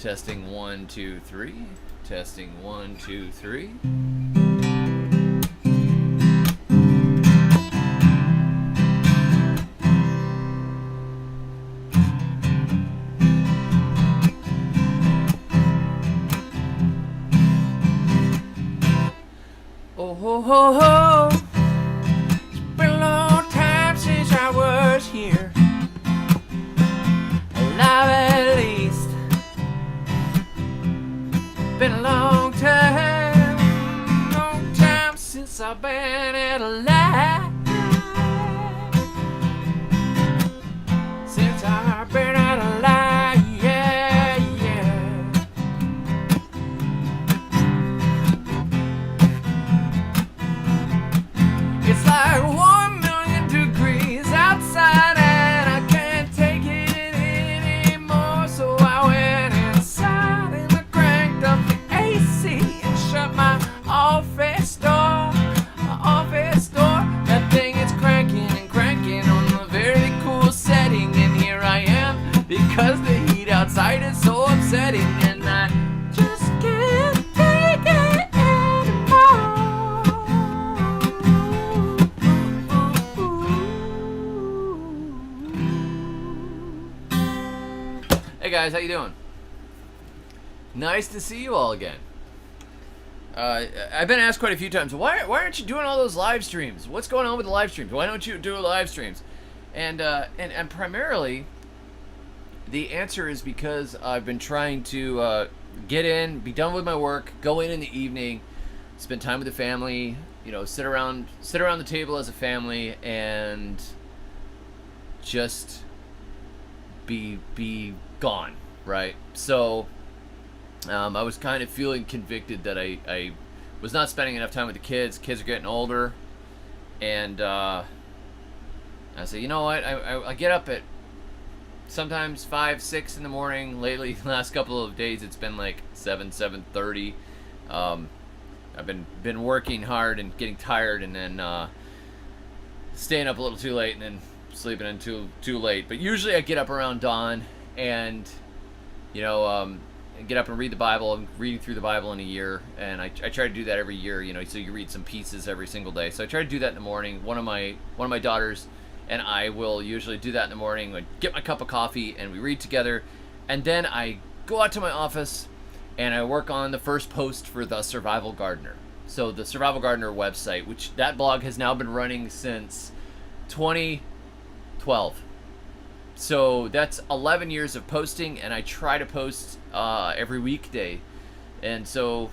Testing 1, 2, 3. Testing 1, 2, 3. Oh ho ho ho! It's been a long time since I was here. Alive at least. Been a long time since I've been alive. Since I've been alive, yeah, yeah. It's like 1,000,000 degrees outside and I can't take it anymore. So I went inside and I cranked up the AC and shut my office door. That thing is cranking and cranking on a very cool setting. And here I am because the heat outside is so upsetting. And I just can't take it anymore. Hey guys, how you doing? Nice to see you all again. I've been asked quite a few times, why aren't you doing all those live streams? What's going on with the live streams? Why don't you do live streams? And primarily, the answer is because I've been trying to get in, be done with my work, go in the evening, spend time with the family, sit around the table as a family, and just be gone, right? So I was kind of feeling convicted that I was not spending enough time with the kids. Kids are getting older, and I said, you know what? I get up at sometimes 5, 6 in the morning. Lately, the last couple of days, it's been like 7:30. I've been working hard and getting tired, and then staying up a little too late, and then sleeping in too late. But usually, I get up around dawn, and get up and read the Bible. I'm reading through the Bible in a year, and I try to do that every year. So you read some pieces every single day. So I try to do that in the morning. One of my daughters and I will usually do that in the morning. I get my cup of coffee and we read together, and then I go out to my office and I work on the first post for the Survival Gardener. So the Survival Gardener website, which that blog has now been running since 2012. So that's 11 years of posting, and I try to post every weekday, and so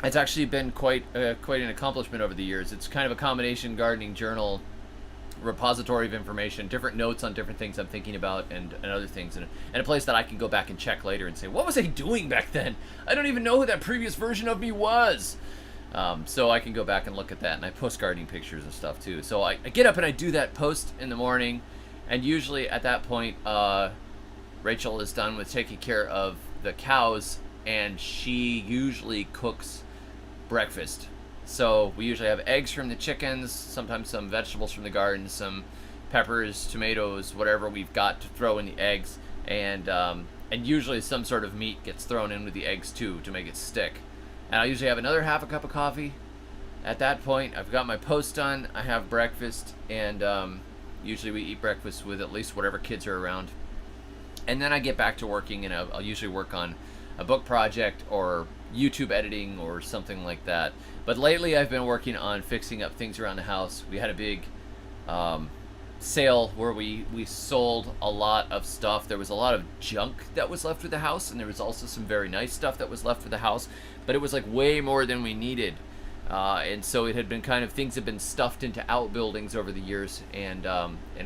it's actually been quite an accomplishment over the years. It's kind of a combination gardening journal, repository of information, different notes on different things I'm thinking about, and other things, and a place that I can go back and check later and say, what was I doing back then? I don't even know who that previous version of me was. So I can go back and look at that, and I post gardening pictures and stuff too. So I get up and I do that post in the morning. And usually at that point, Rachel is done with taking care of the cows, and she usually cooks breakfast. So we usually have eggs from the chickens, sometimes some vegetables from the garden, some peppers, tomatoes, whatever we've got to throw in the eggs, and usually some sort of meat gets thrown in with the eggs too to make it stick. And I usually have another half a cup of coffee. At that point, I've got my post done, I have breakfast, and usually we eat breakfast with at least whatever kids are around. And then I get back to working, and I'll usually work on a book project or YouTube editing or something like that. But lately I've been working on fixing up things around the house. We had a big sale where we sold a lot of stuff. There was a lot of junk that was left with the house, and there was also some very nice stuff that was left with the house. But it was like way more than we needed. And so it had been kind of, things had been stuffed into outbuildings over the years, and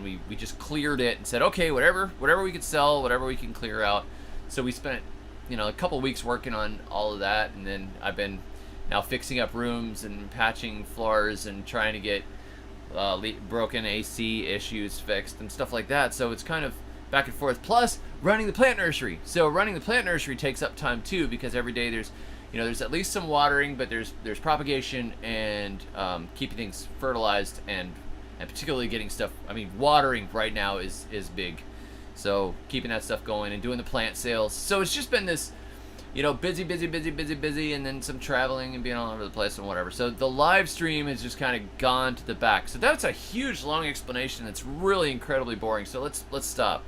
we just cleared it and said, okay, whatever we could sell, whatever we can clear out. So we spent, a couple weeks working on all of that, and then I've been now fixing up rooms and patching floors and trying to get broken AC issues fixed and stuff like that. So it's kind of back and forth, plus running the plant nursery. So running the plant nursery takes up time too, because every day there's at least some watering, but there's propagation and keeping things fertilized, and particularly getting stuff. I mean, watering right now is big. So keeping that stuff going and doing the plant sales. So it's just been this, busy, and then some traveling and being all over the place and whatever. So the live stream has just kind of gone to the back. So that's a huge, long explanation that's really incredibly boring. So let's stop.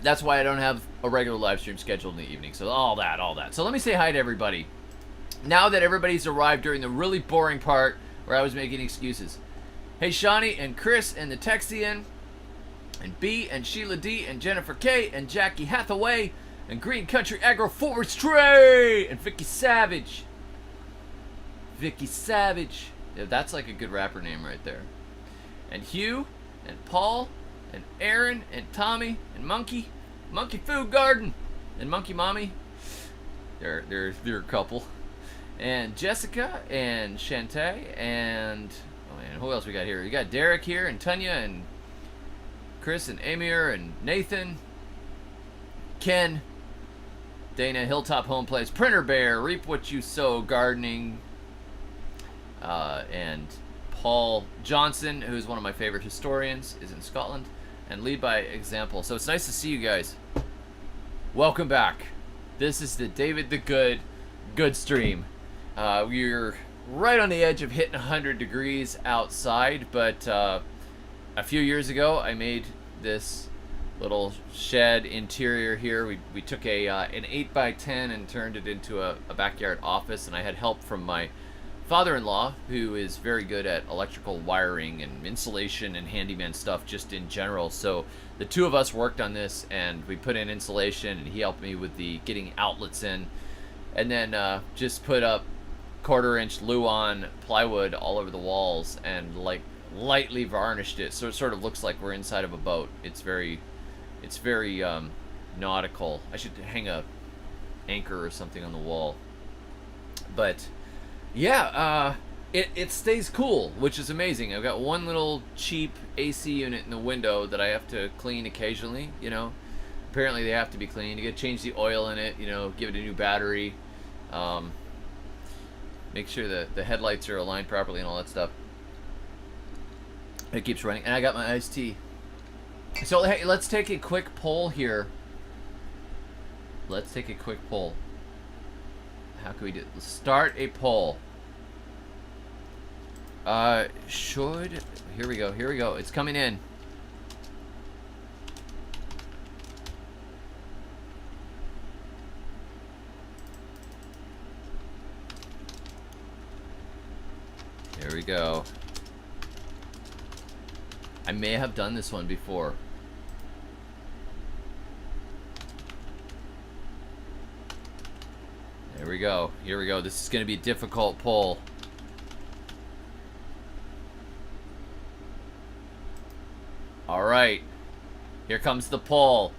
That's why I don't have a regular live stream scheduled in the evening. So all that. So let me say hi to everybody. Now that everybody's arrived during the really boring part where I was making excuses. Hey, Shawnee and Chris and the Texian and B and Sheila D and Jennifer K and Jackie Hathaway and Green Country Agroforestry and Vicky Savage. Yeah, that's like a good rapper name right there. And Hugh and Paul and Aaron and Tommy and Monkey Food Garden and Monkey Mommy. They're a couple. And Jessica and Shantae and who else we got here? You got Derek here and Tanya and Chris and Amir and Nathan, Ken, Dana, Hilltop Home Place, Printer Bear, Reap What You Sow Gardening, and Paul Johnson, who's one of my favorite historians, is in Scotland, and Lead by Example. So it's nice to see you guys. Welcome back. This is the David the Good stream. We're right on the edge of hitting 100 degrees outside, but a few years ago I made this little shed interior here. We took an 8x10 and turned it into a backyard office, and I had help from my father-in-law, who is very good at electrical wiring and insulation and handyman stuff just in general. So the two of us worked on this, and we put in insulation, and he helped me with the getting outlets in, and then just put up 1/4-inch Luan plywood all over the walls and like lightly varnished it, so it sort of looks like we're inside of a boat. It's very nautical. I should hang a anchor or something on the wall. But yeah, it stays cool, which is amazing. I've got one little cheap AC unit in the window that I have to clean occasionally. Apparently they have to be cleaned. You got to change the oil in it. Give it a new battery. Make sure that the headlights are aligned properly and all that stuff. It keeps running. And I got my iced tea. So hey, let's take a quick poll here. Let's take a quick poll. How can we do it? Let's start a poll. Here we go. It's coming in. Here we go. I may have done this one before. There we go. Here we go. This is going to be a difficult poll. All right. Here comes the poll.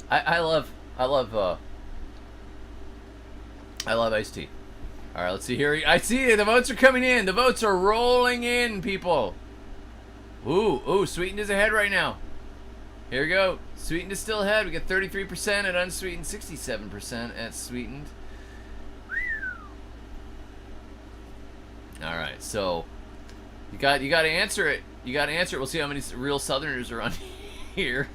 I love iced tea. All right, let's see here. I see the votes are coming in. The votes are rolling in, people. Ooh, Sweetened is ahead right now. Here we go. Sweetened is still ahead. We got 33% at unsweetened, 67% at sweetened. All right, so you got to answer it. You got to answer it. We'll see how many real Southerners are on here.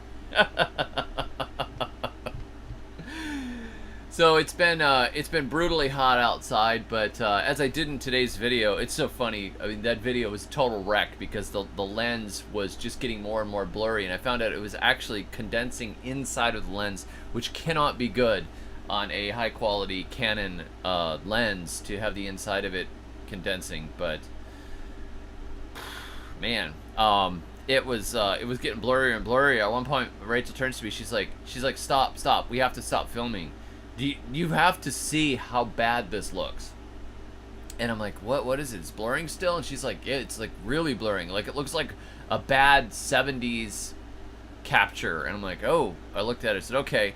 So it's been brutally hot outside, but as I did in today's video, it's so funny. I mean, that video was a total wreck because the lens was just getting more and more blurry, and I found out it was actually condensing inside of the lens, which cannot be good on a high quality Canon lens to have the inside of it condensing. But man, it was getting blurrier and blurrier. At one point, Rachel turns to me. She's like, stop. We have to stop filming. You have to see how bad this looks. And I'm like, what is it? It's blurring still? And she's like, yeah, it's like really blurring. Like it looks like a bad 70s capture. And I'm like, oh, I looked at it. I said, okay.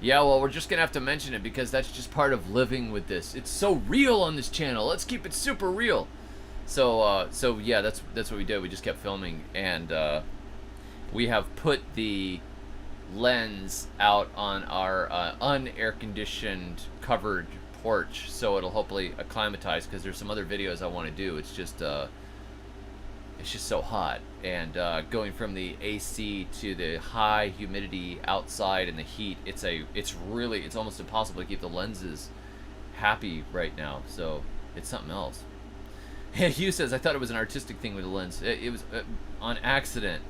Yeah, well, we're just going to have to mention it because that's just part of living with this. It's so real on this channel. Let's keep it super real. So yeah, that's what we did. We just kept filming. And we have put the lens out on our unair conditioned covered torch, so it'll hopefully acclimatize, because there's some other videos I want to do. It's just so hot, and going from the AC to the high humidity outside and the heat, it's almost impossible to keep the lenses happy right now. So it's something else. Hugh says, I thought it was an artistic thing with the lens. It was on accident.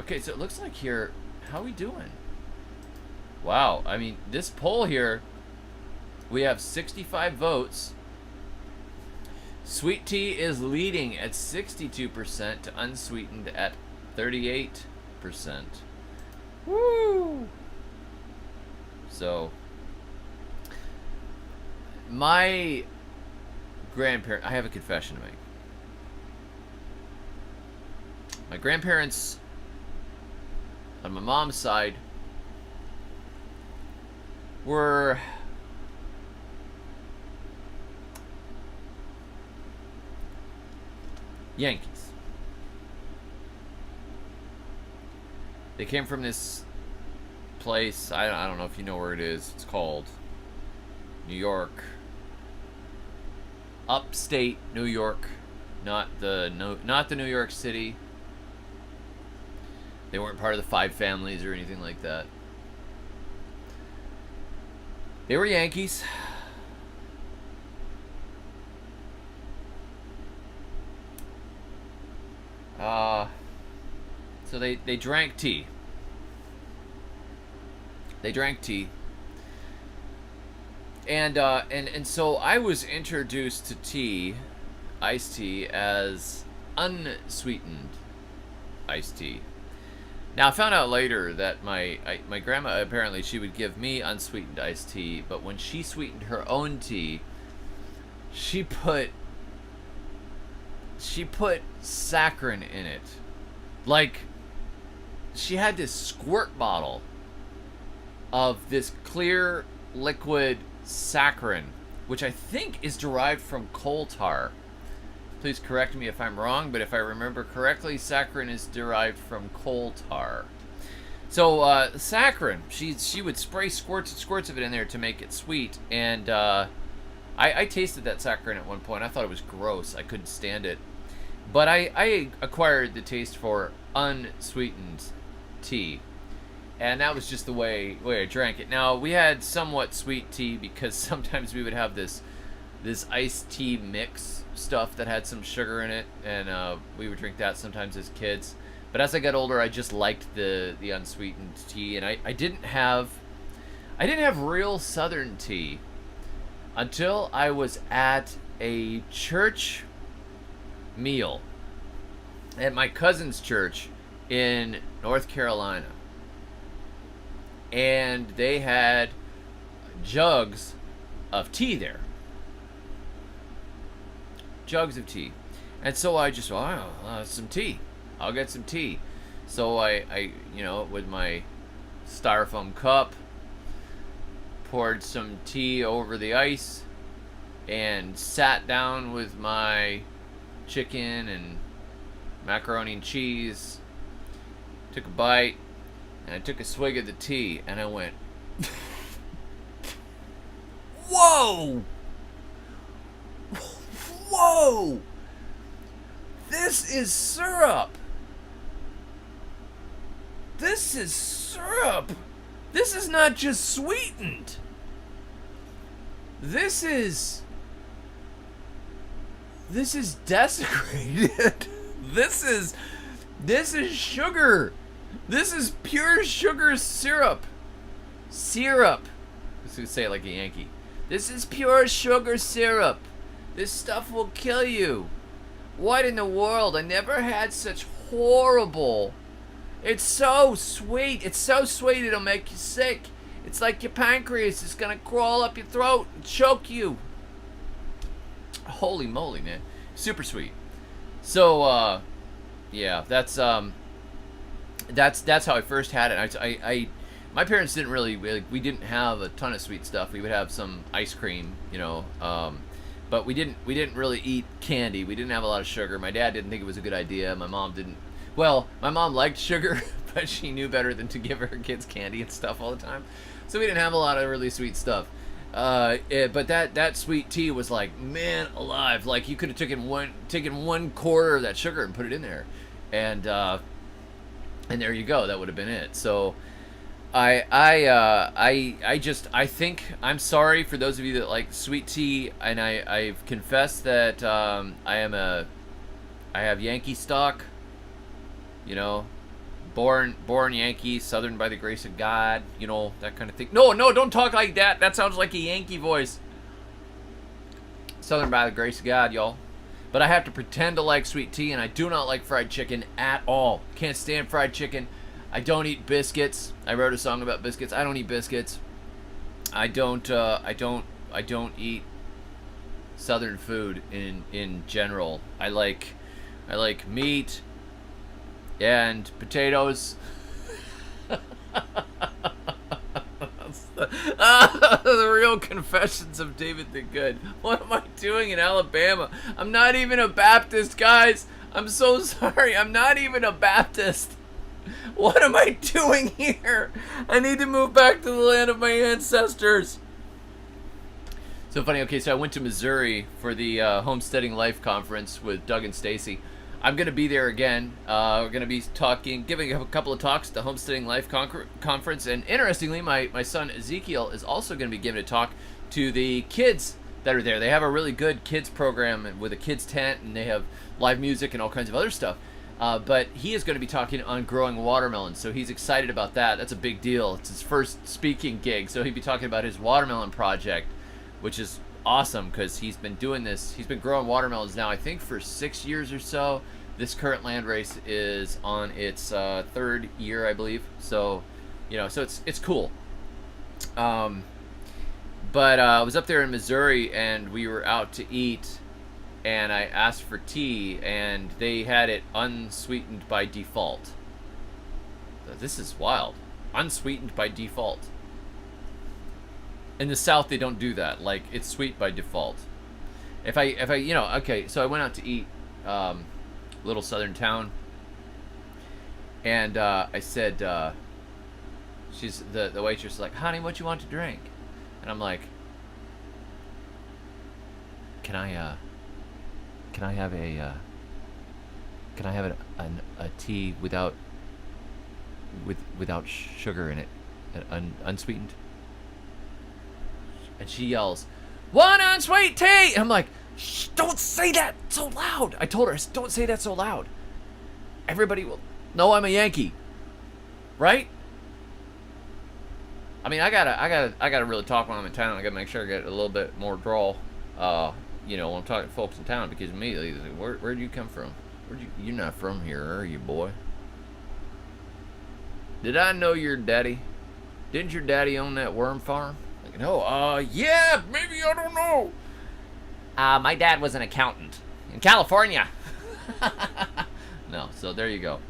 Okay, so it looks like here, how are we doing? Wow, I mean, this poll here, we have 65 votes. Sweet tea is leading at 62% to unsweetened at 38%. Woo! So, my grandparents, I have a confession to make. My grandparents, on my mom's side, were Yankees. They came from this place, I don't know if you know where it is. It's called New York. Upstate New York, not the New York City. They weren't part of the Five Families or anything like that. They were Yankees. So they drank tea. They drank tea. And so I was introduced to tea, iced tea, as unsweetened iced tea. Now I found out later that my grandma, apparently she would give me unsweetened iced tea, but when she sweetened her own tea, she put saccharin in it. Like, she had this squirt bottle of this clear liquid saccharin, which I think is derived from coal tar. Please correct me if I'm wrong, but if I remember correctly, saccharin is derived from coal tar. So saccharin, she would spray squirts and squirts of it in there to make it sweet, and I tasted that saccharin at one point. I thought it was gross. I couldn't stand it. But I acquired the taste for unsweetened tea, and that was just the way I drank it. Now, we had somewhat sweet tea because sometimes we would have this iced tea mix stuff that had some sugar in it, and we would drink that sometimes as kids. But as I got older, I just liked the unsweetened tea, and I didn't have real Southern tea until I was at a church meal at my cousin's church in North Carolina, and they had jugs of tea there. Jugs of tea. And so I just, some tea. I'll get some tea. So I with my styrofoam cup, poured some tea over the ice, and sat down with my chicken and macaroni and cheese, took a bite, and I took a swig of the tea, and I went, whoa! Whoa! This is syrup! This is syrup! This is not just sweetened! This is desecrated. This is sugar. This is pure sugar syrup. Syrup. Let's just say it like a Yankee. This is pure sugar syrup. This stuff will kill you. What in the world? I never had such horrible. It's so sweet. It's so sweet it'll make you sick. It's like your pancreas is gonna crawl up your throat and choke you. Holy moly, man. Super sweet. So, yeah, that's how I first had it. My parents didn't really, we didn't have a ton of sweet stuff. We would have some ice cream, but we didn't really eat candy. We didn't have a lot of sugar. My dad didn't think it was a good idea. My mom didn't Well, my mom liked sugar, but she knew better than to give her kids candy and stuff all the time. So we didn't have a lot of really sweet stuff. But that sweet tea was like, man alive. Like you could have taken one quarter of that sugar and put it in there, and there you go. That would have been it. So I think I'm sorry for those of you that like sweet tea, and I've confessed that I have Yankee stock, you know, born Yankee, Southern by the grace of God, you know, that kind of thing. No, don't talk like that. That sounds like a Yankee voice. Southern by the grace of God, y'all. But I have to pretend to like sweet tea, and I do not like fried chicken at all. Can't stand fried chicken. I don't eat biscuits. I wrote a song about biscuits. I don't eat biscuits. I don't eat Southern food in general. I like meat and potatoes. The real confessions of David the Good. What am I doing in Alabama? I'm not even a Baptist, guys. I'm so sorry. I'm not even a Baptist. What am I doing here? I need to move back to the land of my ancestors. So funny. Okay, so I went to Missouri for the Homesteading Life Conference with Doug and Stacy. I'm going to be there again. We're going to be giving a couple of talks at the Homesteading Life Conference. And interestingly, my son Ezekiel is also going to be giving a talk to the kids that are there. They have a really good kids program with a kids tent, and they have live music and all kinds of other stuff. But he is going to be talking on growing watermelons, so he's excited about that. That's a big deal. It's his first speaking gig, so he'd be talking about his watermelon project, which is awesome because he's been doing this. He's been growing watermelons now, I think, for 6 years or so. This current land race is on its third year, I believe. So, you know, so it's cool. But I was up there in Missouri, and we were out to eat, and I asked for tea, and they had it unsweetened by default. This is wild. Unsweetened by default. In the South, they don't do that. Like, it's sweet by default. If I, you know, okay, so I went out to eat, little southern town, and I said, she's the waitress is like, honey, what you want to drink? And I'm like, can I have a tea without sugar in it, unsweetened? And she yells, one unsweet tea! And I'm like, shh, don't say that so loud. I told her, don't say that so loud. Everybody will know I'm a Yankee, right? I mean, I gotta really talk when I'm in town. I gotta make sure I get a little bit more drawl, you know, when I'm talking to folks in town, because immediately they're like, where'd you come from? You're not from here, are you, boy? Did I know your daddy? Didn't your daddy own that worm farm? Like, no, yeah, maybe, I don't know. My dad was an accountant in California. No, so there you go.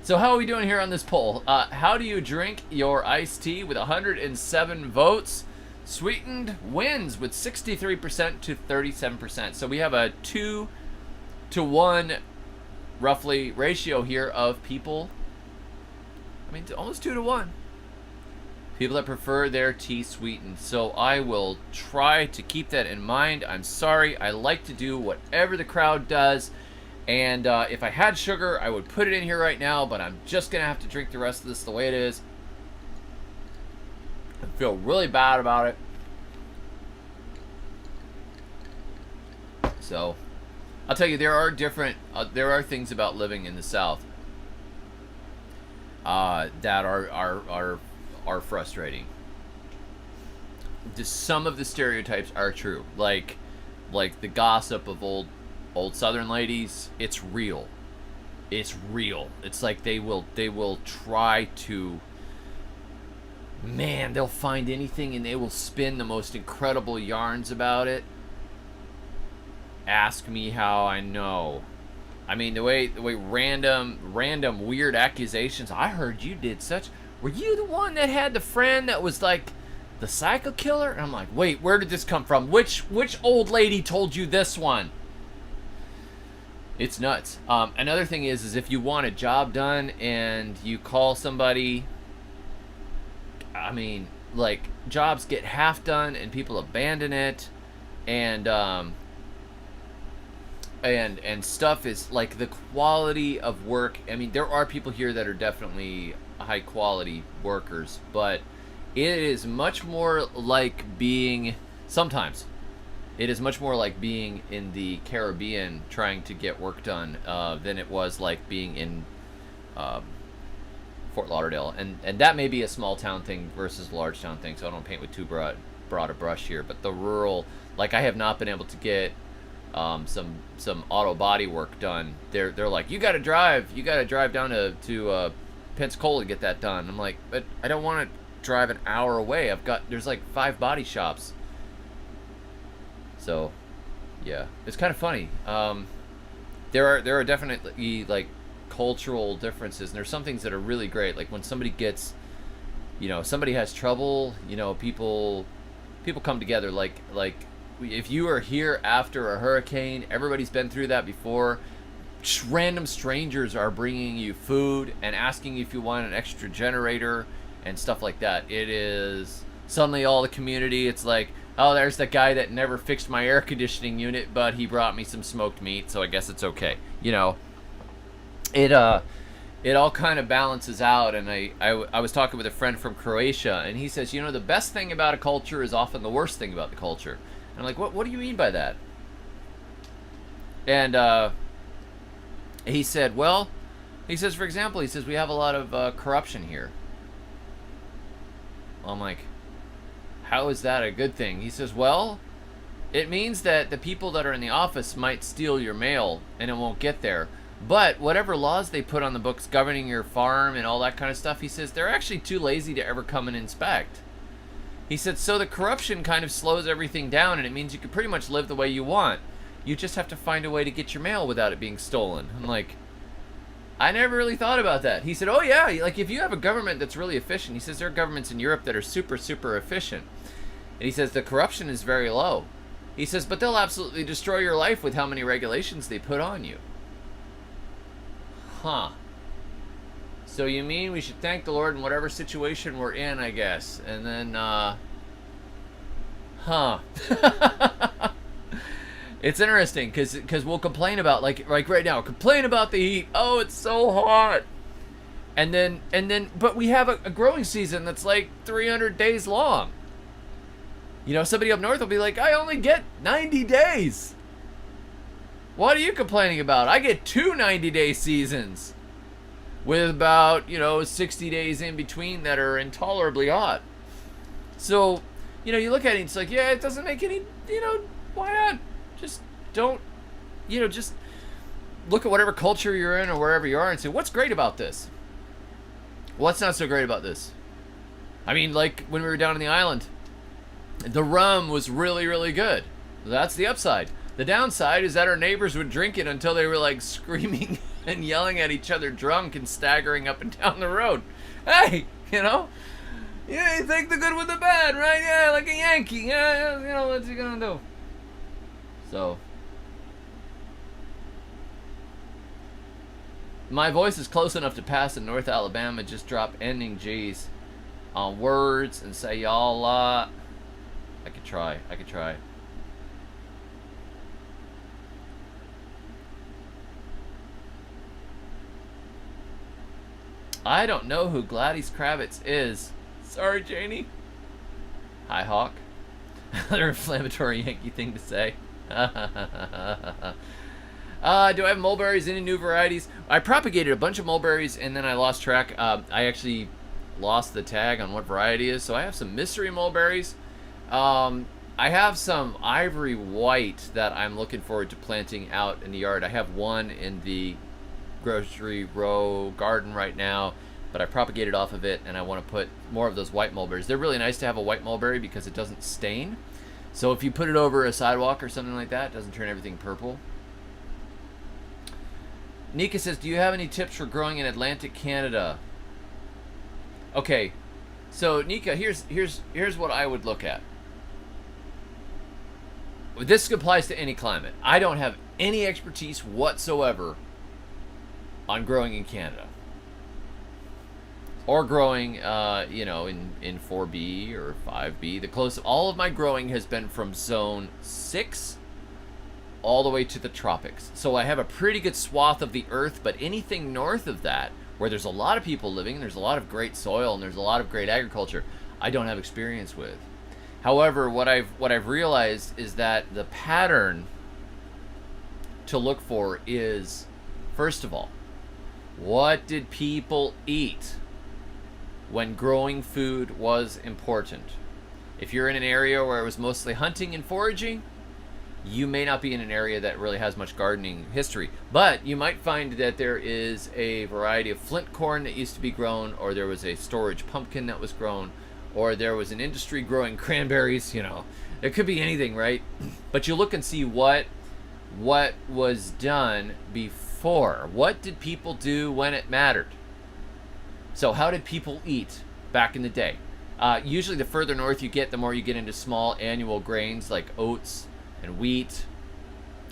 So how are we doing here on this poll? How do you drink your iced tea with 107 votes? Sweetened wins with 63% to 37%. So we have a 2-to-1 roughly ratio here of people. I mean, almost 2-to-1. People that prefer their tea sweetened. So I will try to keep that in mind. I'm sorry. I like to do whatever the crowd does. And if I had sugar, I would put it in here right now. But I'm just going to have to drink the rest of this the way it is. I feel really bad about it. So I'll tell you, there are things about living in the South that are frustrating. Some of the stereotypes are true, like the gossip of old Southern ladies. It's real. It's like they will try to. Man, they'll find anything and they will spin the most incredible yarns about it. Ask me how I know. I mean, the way random weird accusations. I heard you did such. Were you the one that had the friend that was like the psycho killer? And I'm like, wait, where did this come from? Which old lady told you this one? It's nuts. Another thing is if you want a job done and you call somebody, I mean, like, jobs get half done and people abandon it, and stuff is like the quality of work. I mean, there are people here that are definitely high quality workers, but it is much more like being sometimes. It is much more like being in the Caribbean trying to get work done than it was like being in Fort Lauderdale. And that may be a small town thing versus a large town thing, so I don't paint with too broad a brush here. But the rural, like, I have not been able to get some auto body work done. They're like, you got to drive down to Pensacola to get that done. I'm like, but I don't want to drive an hour away. There's like 5 body shops. So, yeah, it's kind of funny. There are definitely like cultural differences, and there's some things that are really great. Like when somebody gets, somebody has trouble, people come together. Like if you are here after a hurricane, everybody's been through that before. Random strangers are bringing you food and asking you if you want an extra generator and stuff like that. It is suddenly all the community. It's like, oh, there's the guy that never fixed my air conditioning unit, but he brought me some smoked meat, so I guess it's okay. It all kind of balances out. And I was talking with a friend from Croatia, and he says, the best thing about a culture is often the worst thing about the culture. And I'm like, what do you mean by that? And he said, well, for example, we have a lot of corruption here. I'm like, how is that a good thing? He says, well, it means that the people that are in the office might steal your mail and it won't get there. But whatever laws they put on the books governing your farm and all that kind of stuff, he says, they're actually too lazy to ever come and inspect. He said, so the corruption kind of slows everything down, and it means you can pretty much live the way you want. You just have to find a way to get your mail without it being stolen. I'm like, I never really thought about that. He said, oh yeah, like if you have a government that's really efficient, he says there are governments in Europe that are super, super efficient. And he says the corruption is very low. He says, but they'll absolutely destroy your life with how many regulations they put on you. Huh. So you mean we should thank the Lord in whatever situation we're in, I guess. And then, It's interesting, because we'll complain about, like right now, complain about the heat. Oh, it's so hot. And then, but we have a growing season that's like 300 days long. Somebody up north will be like, I only get 90 days. What are you complaining about? I get 2 90-day seasons with about, 60 days in between that are intolerably hot. So, you look at it and it's like, yeah, it doesn't make any, why not? Just don't, just look at whatever culture you're in or wherever you are and say, what's great about this? What's not so great about this? I mean, like when we were down on the island, the rum was really, really good. That's the upside. The downside is that our neighbors would drink it until they were like screaming and yelling at each other drunk and staggering up and down the road. Hey, yeah, you take the good with the bad, right? Yeah, like a Yankee. Yeah, what's he gonna do? So, my voice is close enough to pass in North Alabama. Just drop ending G's on words and say y'all lot. I could try. I don't know who Gladys Kravitz is. Sorry, Janie. Hi, Hawk. Another inflammatory Yankee thing to say. Do I have mulberries? Any new varieties? I propagated a bunch of mulberries and then I lost track. I actually lost the tag on what variety it is. So I have some mystery mulberries. I have some ivory white that I'm looking forward to planting out in the yard. I have one in the grocery row garden right now, but I propagated off of it and I want to put more of those white mulberries. They're really nice to have a white mulberry because it doesn't stain. So if you put it over a sidewalk or something like that, it doesn't turn everything purple. Nika says, do you have any tips for growing in Atlantic Canada? Okay, so Nika, here's what I would look at. This applies to any climate. I don't have any expertise whatsoever on growing in Canada. Or growing, in 4B or 5B. The closest, all of my growing has been from zone 6 all the way to the tropics. So I have a pretty good swath of the earth, but anything north of that, where there's a lot of people living, there's a lot of great soil, and there's a lot of great agriculture, I don't have experience with. However, what I've realized is that the pattern to look for is, first of all, what did people eat when growing food was important? If you're in an area where it was mostly hunting and foraging, you may not be in an area that really has much gardening history. But you might find that there is a variety of flint corn that used to be grown, or there was a storage pumpkin that was grown, or there was an industry growing cranberries. It could be anything, right? But you look and see what was done before. What did people do when it mattered? So how did people eat back in the day? Usually the further north you get, the more you get into small annual grains like oats and wheat.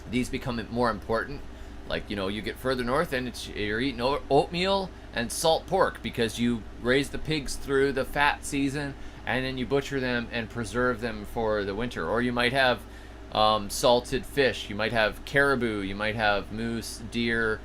These become more important. Like, you get further north and you're eating oatmeal and salt pork because you raise the pigs through the fat season and then you butcher them and preserve them for the winter. Or you might have salted fish. You might have caribou. You might have moose, deer,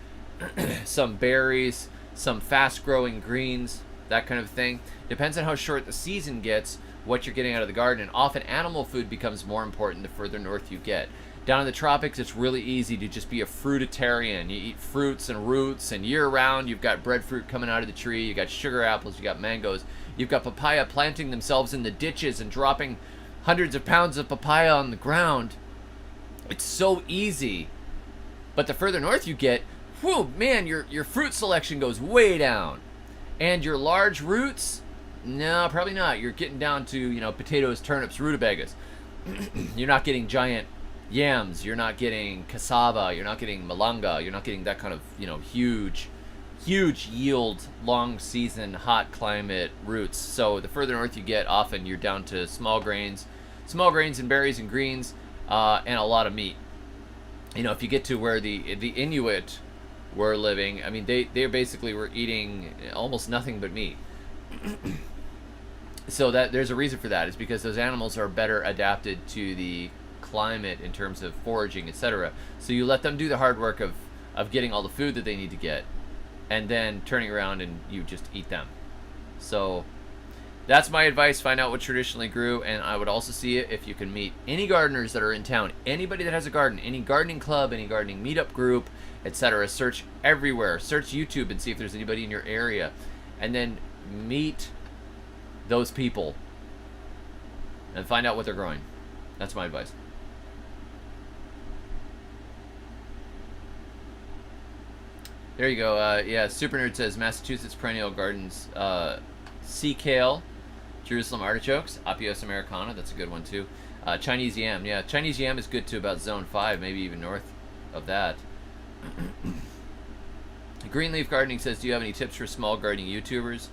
some berries, some fast-growing greens, that kind of thing. Depends on how short the season gets, what you're getting out of the garden. And often animal food becomes more important the further north you get. Down in the tropics, it's really easy to just be a fruitarian. You eat fruits and roots, and year-round you've got breadfruit coming out of the tree, you got sugar apples, you got mangoes, you've got papaya planting themselves in the ditches and dropping hundreds of pounds of papaya on the ground. It's so easy. But the further north you get, whew, man, your fruit selection goes way down. And your large roots, no, probably not. You're getting down to, potatoes, turnips, rutabagas. You're not getting giant yams. You're not getting cassava. You're not getting malanga. You're not getting that kind of, huge yield, long season, hot climate roots. So the further north you get, often you're down to small grains and berries and greens, and a lot of meat. If you get to where the Inuit were living, I mean, they basically were eating almost nothing but meat. So that there's a reason for that. It's because those animals are better adapted to the climate in terms of foraging, etc. So you let them do the hard work of getting all the food that they need to get, and then turning around and you just eat them. So that's my advice. Find out what traditionally grew, and I would also see it if you can meet any gardeners that are in town. Anybody that has a garden, any gardening club, any gardening meetup group, etc. Search everywhere. Search YouTube and see if there's anybody in your area, and then meet those people and find out what they're growing. That's my advice. There you go. Yeah, Super Nerd says Massachusetts perennial gardens, sea kale, Jerusalem artichokes, Apios americana. That's a good one too. Chinese yam. Yeah, Chinese yam is good to about zone 5, maybe even north of that. Greenleaf Gardening says, do you have any tips for small gardening YouTubers?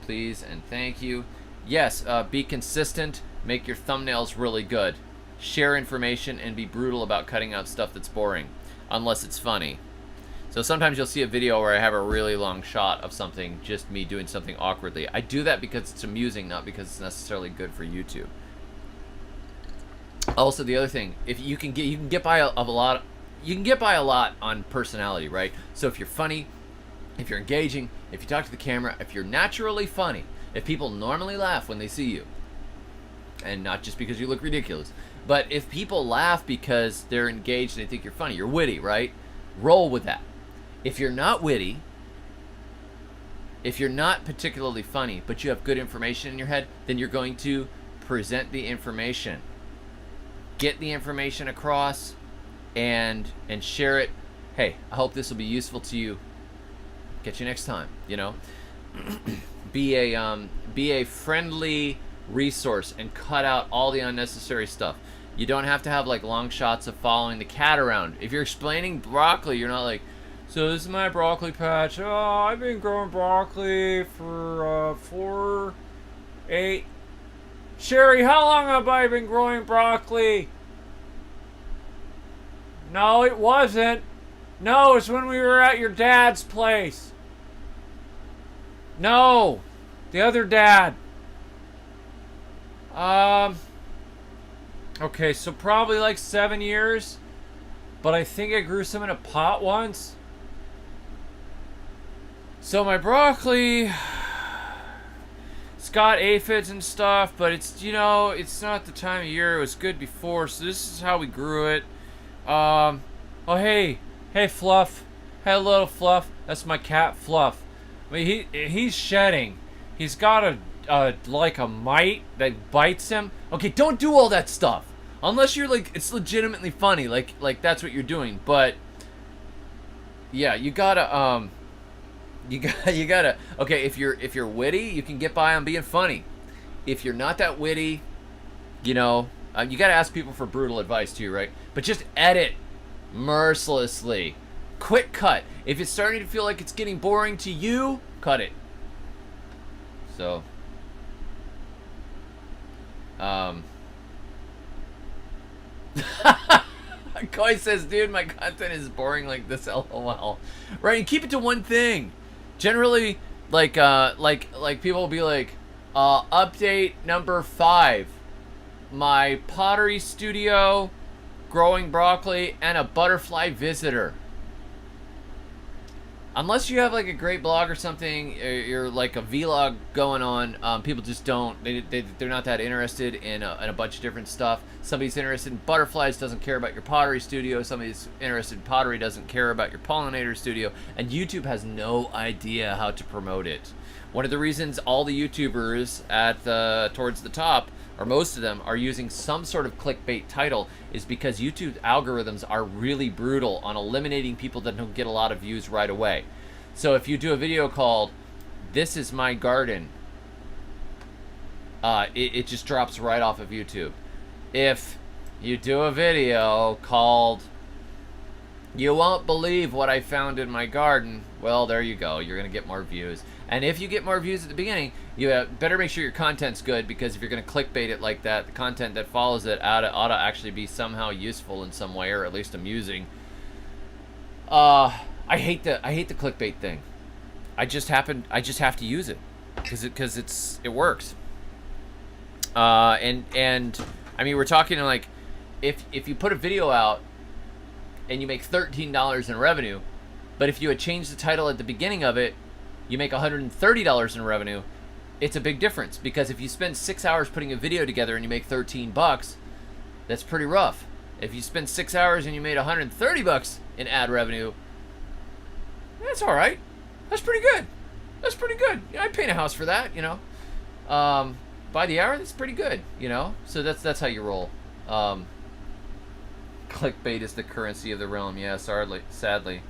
Please and thank you. Yes, be consistent. Make your thumbnails really good. Share information and be brutal about cutting out stuff that's boring, unless it's funny. So sometimes you'll see a video where I have a really long shot of something, just me doing something awkwardly. I do that because it's amusing, not because it's necessarily good for YouTube. Also, the other thing, if you can get by a lot. You can get by a lot on personality, right? So if you're funny, if you're engaging, if you talk to the camera, if you're naturally funny, if people normally laugh when they see you, and not just because you look ridiculous, but if people laugh because they're engaged and they think you're funny, you're witty, right? Roll with that. If you're not witty, if you're not particularly funny, but you have good information in your head, then you're going to present the information. Get the information across and share it. Hey, I hope this will be useful to you. Catch you next time, Be a friendly resource and cut out all the unnecessary stuff. You don't have to have like long shots of following the cat around. If you're explaining broccoli, you're not like, so this is my broccoli patch. Oh, I've been growing broccoli for 8. Sherry, how long have I been growing broccoli? No, it wasn't. No, it was when we were at your dad's place. No, the other dad. Okay, so probably like 7 years. But I think I grew some in a pot once. So my broccoli, it's got aphids and stuff, but it's, you know, it's not the time of year. It was good before, so this is how we grew it. Oh, hey, Fluff. Hey, little Fluff. That's my cat, Fluff. I mean, he's shedding. He's got like a mite that bites him. Okay, don't do all that stuff. Unless you're like, it's legitimately funny, like that's what you're doing. But yeah, you gotta okay, if you're witty, you can get by on being funny. If you're not that witty, you know, you gotta ask people for brutal advice too, right? But just edit mercilessly. Quick cut. If it's starting to feel like it's getting boring to you, cut it. So Koi says, dude, my content is boring like this, lol. Right, and keep it to one thing. Generally, like people will be like, update number 5. My pottery studio, growing broccoli, and a butterfly visitor. Unless you have like a great blog or something, or you're like a vlog going on, people just don't. They're not that interested in a bunch of different stuff. Somebody's interested in butterflies, doesn't care about your pottery studio. Somebody's interested in pottery, doesn't care about your pollinator studio. And YouTube has no idea how to promote it. One of the reasons all the YouTubers at towards the top, or most of them, are using some sort of clickbait title is because YouTube algorithms are really brutal on eliminating people that don't get a lot of views right away. So if you do a video called, "This is my garden," it just drops right off of YouTube. If you do a video called, "You won't believe what I found in my garden," well, there you go. You're going to get more views. And if you get more views at the beginning, you better make sure your content's good, because if you're going to clickbait it like that, the content that follows it ought to actually be somehow useful in some way, or at least amusing. I hate the clickbait thing. I just have to use it because it works. And I mean, we're talking like if you put a video out and you make $13 in revenue, but if you had changed the title at the beginning of it, you make $130 in revenue. It's a big difference, because if you spend 6 hours putting a video together and you make $13, that's pretty rough. If you spend 6 hours and you made $130 in ad revenue, that's all right. That's pretty good. That's pretty good. You know, I'd paint a house for that, you know. By the hour, that's pretty good, you know. So that's how you roll. Clickbait is the currency of the realm. Yeah, sadly.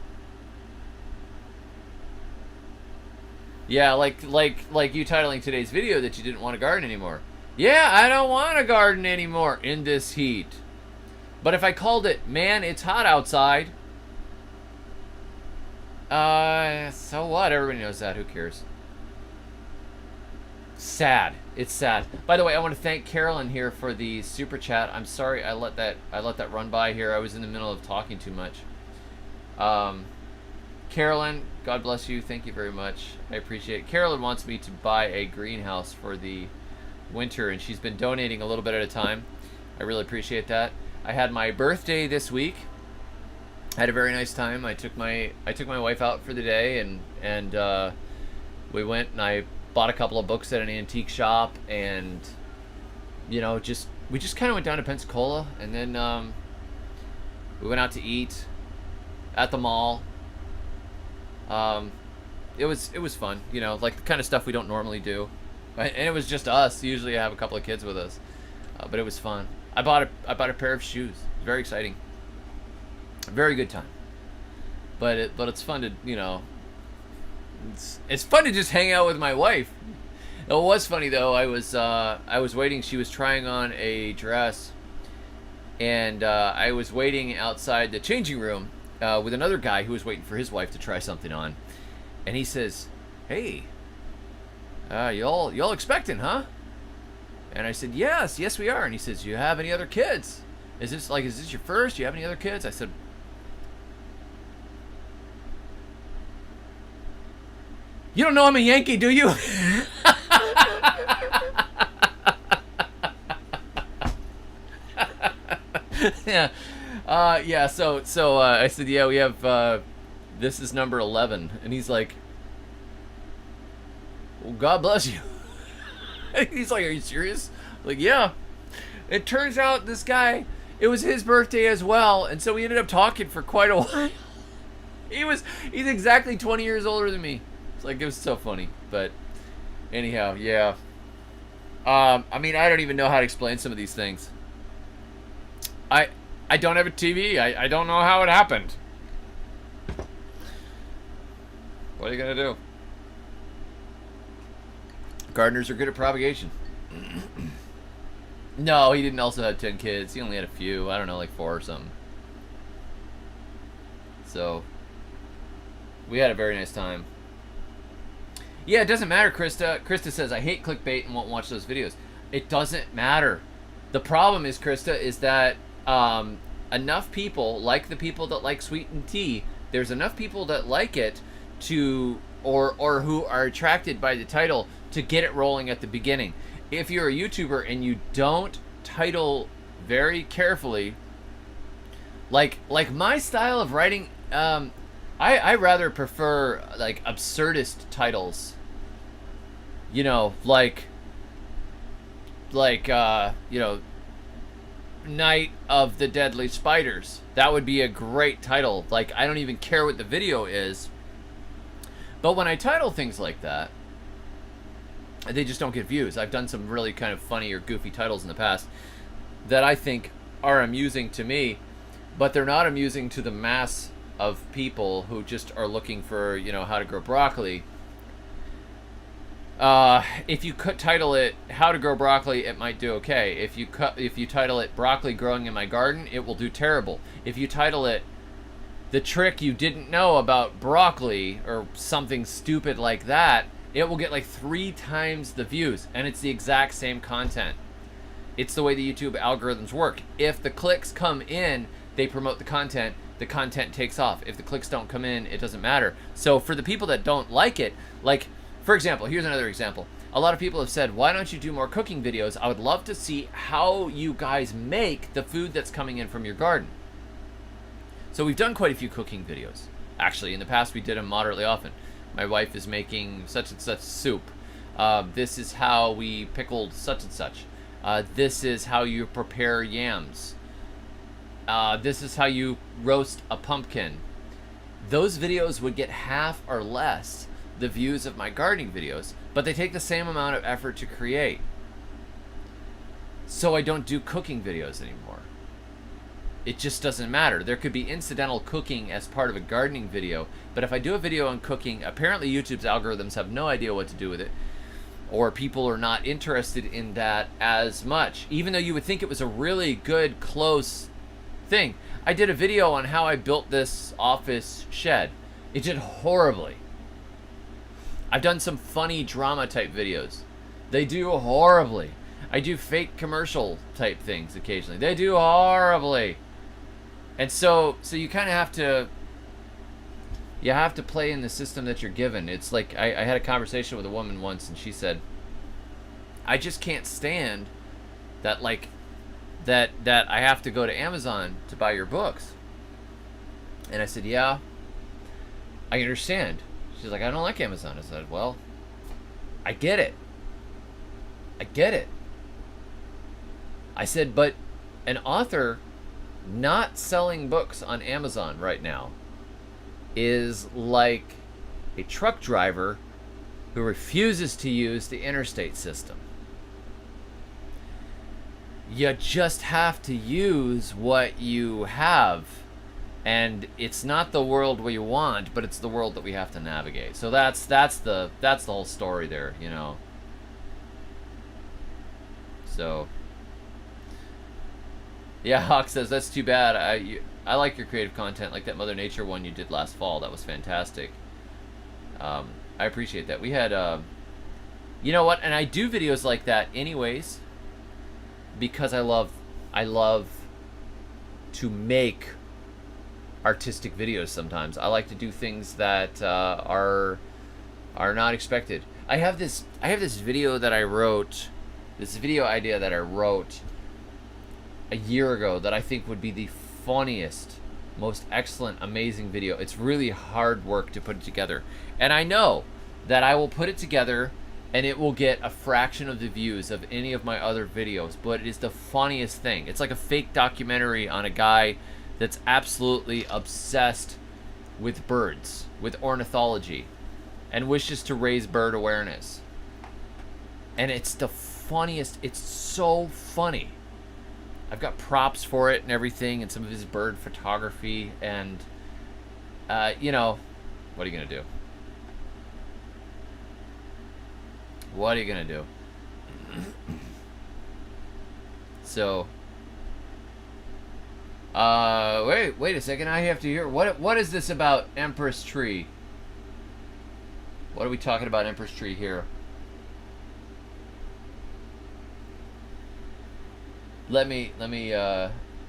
Yeah, like you titling today's video that you didn't want to garden anymore. Yeah, I don't want to garden anymore in this heat. But if I called it, "Man, it's hot outside," so what? Everybody knows that. Who cares? Sad. It's sad. By the way, I want to thank Carolyn here for the super chat. I'm sorry I let that run by here. I was in the middle of talking too much. Carolyn, God bless you. Thank you very much. I appreciate it. Carolyn wants me to buy a greenhouse for the winter, and she's been donating a little bit at a time. I really appreciate that. I had my birthday this week. I had a very nice time. I took my wife out for the day, and we went and I bought a couple of books at an antique shop, and you know, we just kind of went down to Pensacola, and then we went out to eat at the mall. It was fun, you know, like the kind of stuff we don't normally do, and it was just us. Usually I have a couple of kids with us, but it was fun. I bought a pair of shoes. Very exciting. Very good time. But it's fun to, you know, it's fun to just hang out with my wife. It was funny though. I was waiting. She was trying on a dress, and I was waiting outside the changing room with another guy who was waiting for his wife to try something on, and he says, "Hey, y'all expecting, huh?" And I said, yes we are. And he says, "You have any other kids? Is this your first? Do you have any other kids?" I said, You don't know I'm a Yankee, do you? Yeah. Yeah, so I said, yeah, we have, this is number 11. And he's like, well, God bless you. He's like, are you serious? Like, yeah. It turns out this guy, it was his birthday as well, and so we ended up talking for quite a while. He's exactly 20 years older than me. It's like, it was so funny. But anyhow, yeah. I mean, I don't even know how to explain some of these things. I don't have a TV. I don't know how it happened. What are you gonna do? Gardeners are good at propagation. No, he didn't also have 10 kids. He only had a few. I don't know, like 4 or something. So, we had a very nice time. Yeah, it doesn't matter, Krista. Krista says, I hate clickbait and won't watch those videos. It doesn't matter. The problem is, Krista, is that enough people, like the people that like sweetened tea, there's enough people that like it to, or who are attracted by the title to get it rolling at the beginning. If you're a YouTuber and you don't title very carefully, like my style of writing, I rather prefer like absurdist titles. You know, like you know, Night of the Deadly Spiders. That would be a great title. Like, I don't even care what the video is. But when I title things like that, they just don't get views. I've done some really kind of funny or goofy titles in the past that I think are amusing to me, but they're not amusing to the mass of people who just are looking for, you know, how to grow broccoli. If you could title it "How to Grow Broccoli," it might do okay. If you title it "Broccoli Growing in My Garden," it will do terrible. If you title it "The Trick You Didn't Know About Broccoli" or something stupid like that, it will get like 3 times the views, and it's the exact same content. It's the way the YouTube algorithms work. If the clicks come in, they promote the content takes off. If the clicks don't come in, it doesn't matter. So for the people that don't like it, like, for example, here's another example. A lot of people have said, why don't you do more cooking videos? I would love to see how you guys make the food that's coming in from your garden. So we've done quite a few cooking videos. Actually, in the past, we did them moderately often. My wife is making such and such soup. This is how we pickled such and such. This is how you prepare yams. This is how you roast a pumpkin. Those videos would get half or less the views of my gardening videos, but they take the same amount of effort to create. So I don't do cooking videos anymore. It just doesn't matter. There could be incidental cooking as part of a gardening video, but if I do a video on cooking, apparently YouTube's algorithms have no idea what to do with it, or people are not interested in that as much, even though you would think it was a really good, close thing. I did a video on how I built this office shed. It did horribly. I've done some funny drama type videos. They do horribly. I do fake commercial type things occasionally. They do horribly. And so you kind of have to play in the system that you're given. It's like I had a conversation with a woman once, and she said, I just can't stand that, like, that I have to go to Amazon to buy your books. And I said, yeah, I understand. She's like, I don't like Amazon. I said, well, I get it. I get it. I said, but an author not selling books on Amazon right now is like a truck driver who refuses to use the interstate system. You just have to use what you have, and it's not the world we want, but it's the world that we have to navigate. So that's the whole story there, you know. So yeah, Hawk says, that's too bad. I like your creative content, like that Mother Nature one you did last fall. That was fantastic. I appreciate that. We had, you know what? And I do videos like that anyways, because I love to make artistic videos sometimes. I like to do things that are are not expected. I have this video that I wrote, this video idea that I wrote a year ago that I think would be the funniest, most excellent, amazing video. It's really hard work to put it together. And I know that I will put it together and it will get a fraction of the views of any of my other videos, but it is the funniest thing. It's like a fake documentary on a guy that's absolutely obsessed with birds, with ornithology, and wishes to raise bird awareness. And it's the funniest. It's so funny. I've got props for it and everything, and some of his bird photography, and you know, what are you gonna do? What are you gonna do? So, wait a second. I have to hear what is this about Empress Tree? What are we talking about Empress Tree here? Let me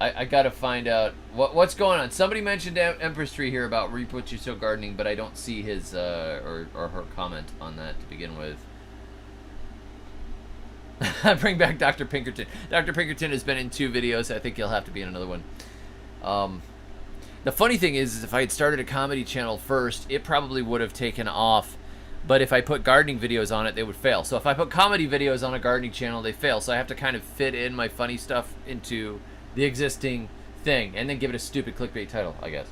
I gotta find out what's going on. Somebody mentioned Empress Tree here about Reap What You Sow Gardening, but I don't see his or her comment on that to begin with. Bring back Dr. Pinkerton. Dr. Pinkerton has been in 2 videos. I think he'll have to be in another one. The funny thing is if I had started a comedy channel first, it probably would have taken off. But if I put gardening videos on it, they would fail. So if I put comedy videos on a gardening channel, they fail. So I have to kind of fit in my funny stuff into the existing thing and then give it a stupid clickbait title, I guess.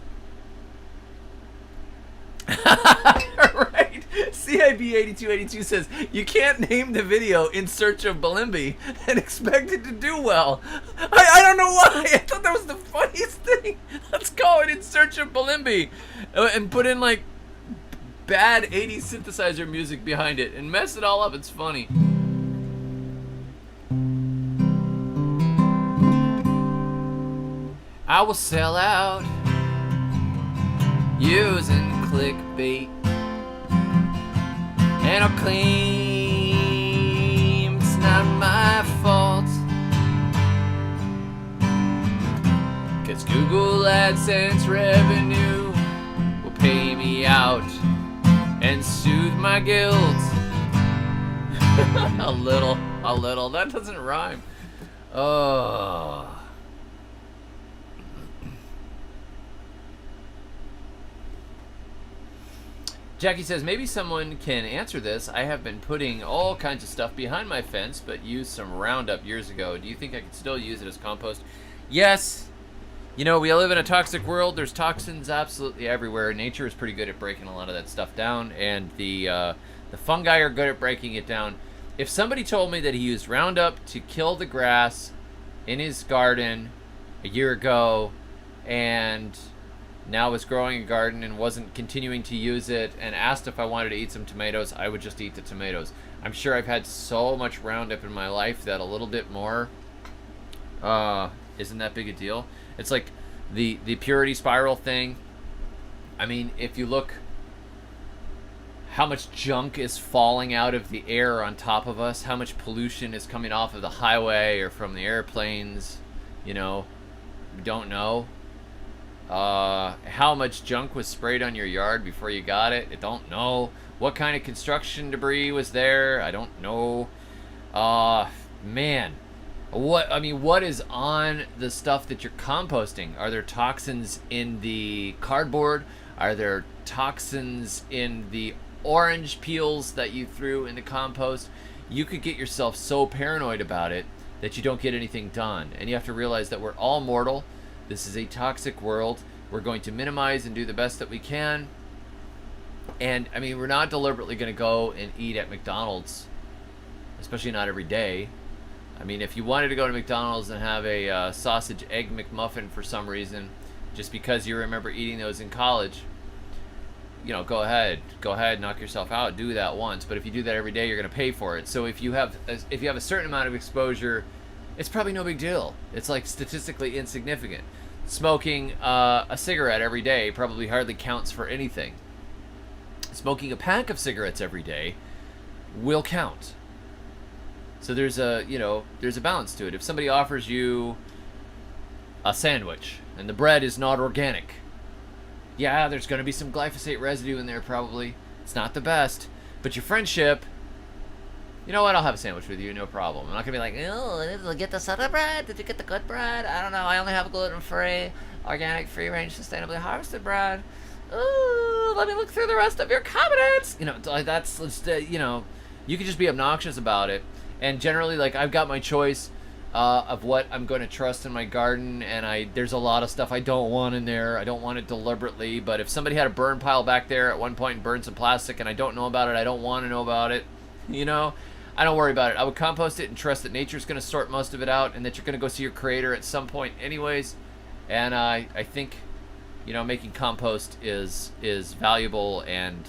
Right. CIB8282 says, you can't name the video In Search of Balimbi and expect it to do well. I don't know why. I thought that was the funniest thing. Let's call it In Search of Balimbi and put in like bad 80s synthesizer music behind it and mess it all up. It's funny. I will sell out using clickbait, and I'll claim it's not my fault, 'cause Google AdSense revenue will pay me out and soothe my guilt. a little. That doesn't rhyme. Oh. Jackie says, maybe someone can answer this. I have been putting all kinds of stuff behind my fence, but used some Roundup years ago. Do you think I could still use it as compost? Yes. You know, we live in a toxic world. There's toxins absolutely everywhere. Nature is pretty good at breaking a lot of that stuff down, and the fungi are good at breaking it down. If somebody told me that he used Roundup to kill the grass in his garden a year ago, and now is growing a garden and wasn't continuing to use it, and asked if I wanted to eat some tomatoes, I would just eat the tomatoes. I'm sure I've had so much Roundup in my life that a little bit more isn't that big a deal. It's like the purity spiral thing. I mean, if you look how much junk is falling out of the air on top of us, how much pollution is coming off of the highway or from the airplanes, you know, we don't know. How much junk was sprayed on your yard before you got it? I don't know. What kind of construction debris was there? I don't know. Man. What is on the stuff that you're composting? Are there toxins in the cardboard? Are there toxins in the orange peels that you threw in the compost? You could get yourself so paranoid about it that you don't get anything done. And you have to realize that we're all mortal. This is a toxic world. We're going to minimize and do the best that we can. And, I mean, we're not deliberately going to go and eat at McDonald's, especially not every day. I mean, if you wanted to go to McDonald's and have a sausage egg McMuffin for some reason, just because you remember eating those in college, you know, go ahead, knock yourself out, do that once. But if you do that every day, you're going to pay for it. So if you have a certain amount of exposure, it's probably no big deal. It's like statistically insignificant. Smoking a cigarette every day probably hardly counts for anything. Smoking a pack of cigarettes every day will count. So there's a balance to it. If somebody offers you a sandwich and the bread is not organic, yeah, there's going to be some glyphosate residue in there probably. It's not the best, But your friendship, you know what? I'll have a sandwich with you, no problem. I'm not gonna be like, oh, did you get this other bread? Did you get the good bread? I don't know. I only have gluten-free, organic, free-range, sustainably harvested bread. Ooh, let me look through the rest of your cabinets. You know, that's just, you know, you can just be obnoxious about it. And generally, like, I've got my choice of what I'm going to trust in my garden, and there's a lot of stuff I don't want in there. I don't want it deliberately, but if somebody had a burn pile back there at one point and burned some plastic and I don't know about it, I don't want to know about it, you know? I don't worry about it. I would compost it and trust that nature's going to sort most of it out and that you're going to go see your creator at some point anyways. And I think, you know, making compost is valuable, and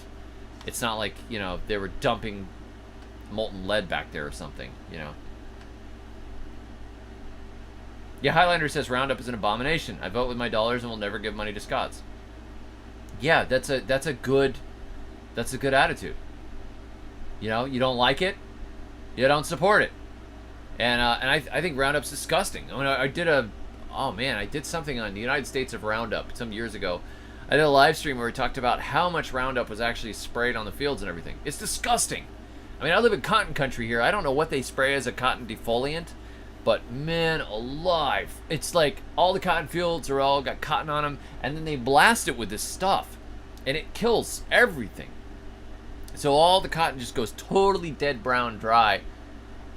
it's not like, you know, they were dumping molten lead back there or something, you know. Yeah, Highlander says Roundup is an abomination. I vote with my dollars and will never give money to Scots. Yeah, that's a good attitude. You know, you don't like it, you don't support it. And I think Roundup's disgusting. I mean, I did something on the United States of Roundup some years ago. I did a live stream where we talked about how much Roundup was actually sprayed on the fields and everything. It's disgusting. I mean, I live in cotton country here. I don't know what they spray as a cotton defoliant, but man alive, it's like all the cotton fields are all got cotton on them, and then they blast it with this stuff, and it kills everything. So all the cotton just goes totally dead brown dry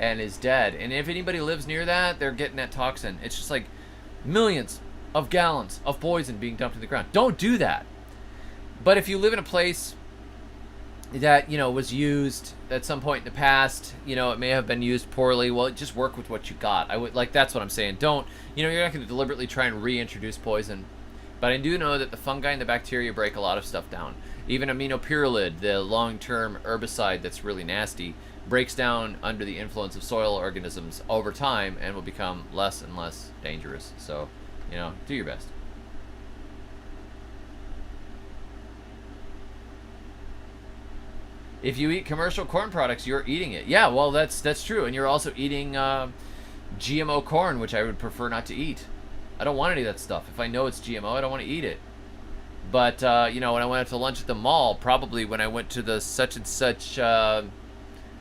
and is dead. And if anybody lives near that, they're getting that toxin. It's just like millions of gallons of poison being dumped in the ground. Don't do that. But if you live in a place that, you know, was used at some point in the past, you know, it may have been used poorly, well, just work with what you got. I would, like, that's what I'm saying. Don't, you know, you're not going to deliberately try and reintroduce poison. But I do know that the fungi and the bacteria break a lot of stuff down. Even aminopyrrolid, the long-term herbicide that's really nasty, breaks down under the influence of soil organisms over time and will become less and less dangerous. So, you know, do your best. If you eat commercial corn products, you're eating it. Yeah, well, that's true. And you're also eating GMO corn, which I would prefer not to eat. I don't want any of that stuff. If I know it's GMO, I don't want to eat it. But, you know, when I went out to lunch at the mall, probably when I went to the such and such, I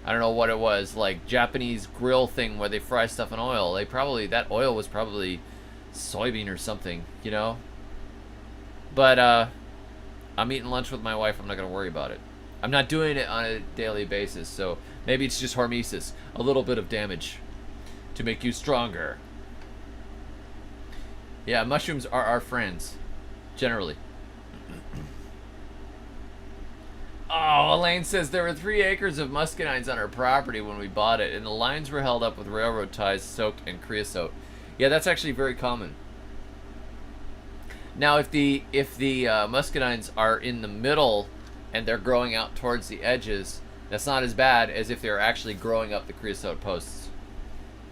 don't know what it was, like Japanese grill thing where they fry stuff in oil, that oil was probably soybean or something, you know? But, I'm eating lunch with my wife. I'm not going to worry about it. I'm not doing it on a daily basis, so maybe it's just hormesis. A little bit of damage to make you stronger. Yeah, mushrooms are our friends, generally. Oh, Elaine says there were 3 acres of muscadines on our property when we bought it, and the lines were held up with railroad ties soaked in creosote. Yeah, that's actually very common. Now, if the muscadines are in the middle and they're growing out towards the edges, that's not as bad as if they're actually growing up the creosote posts.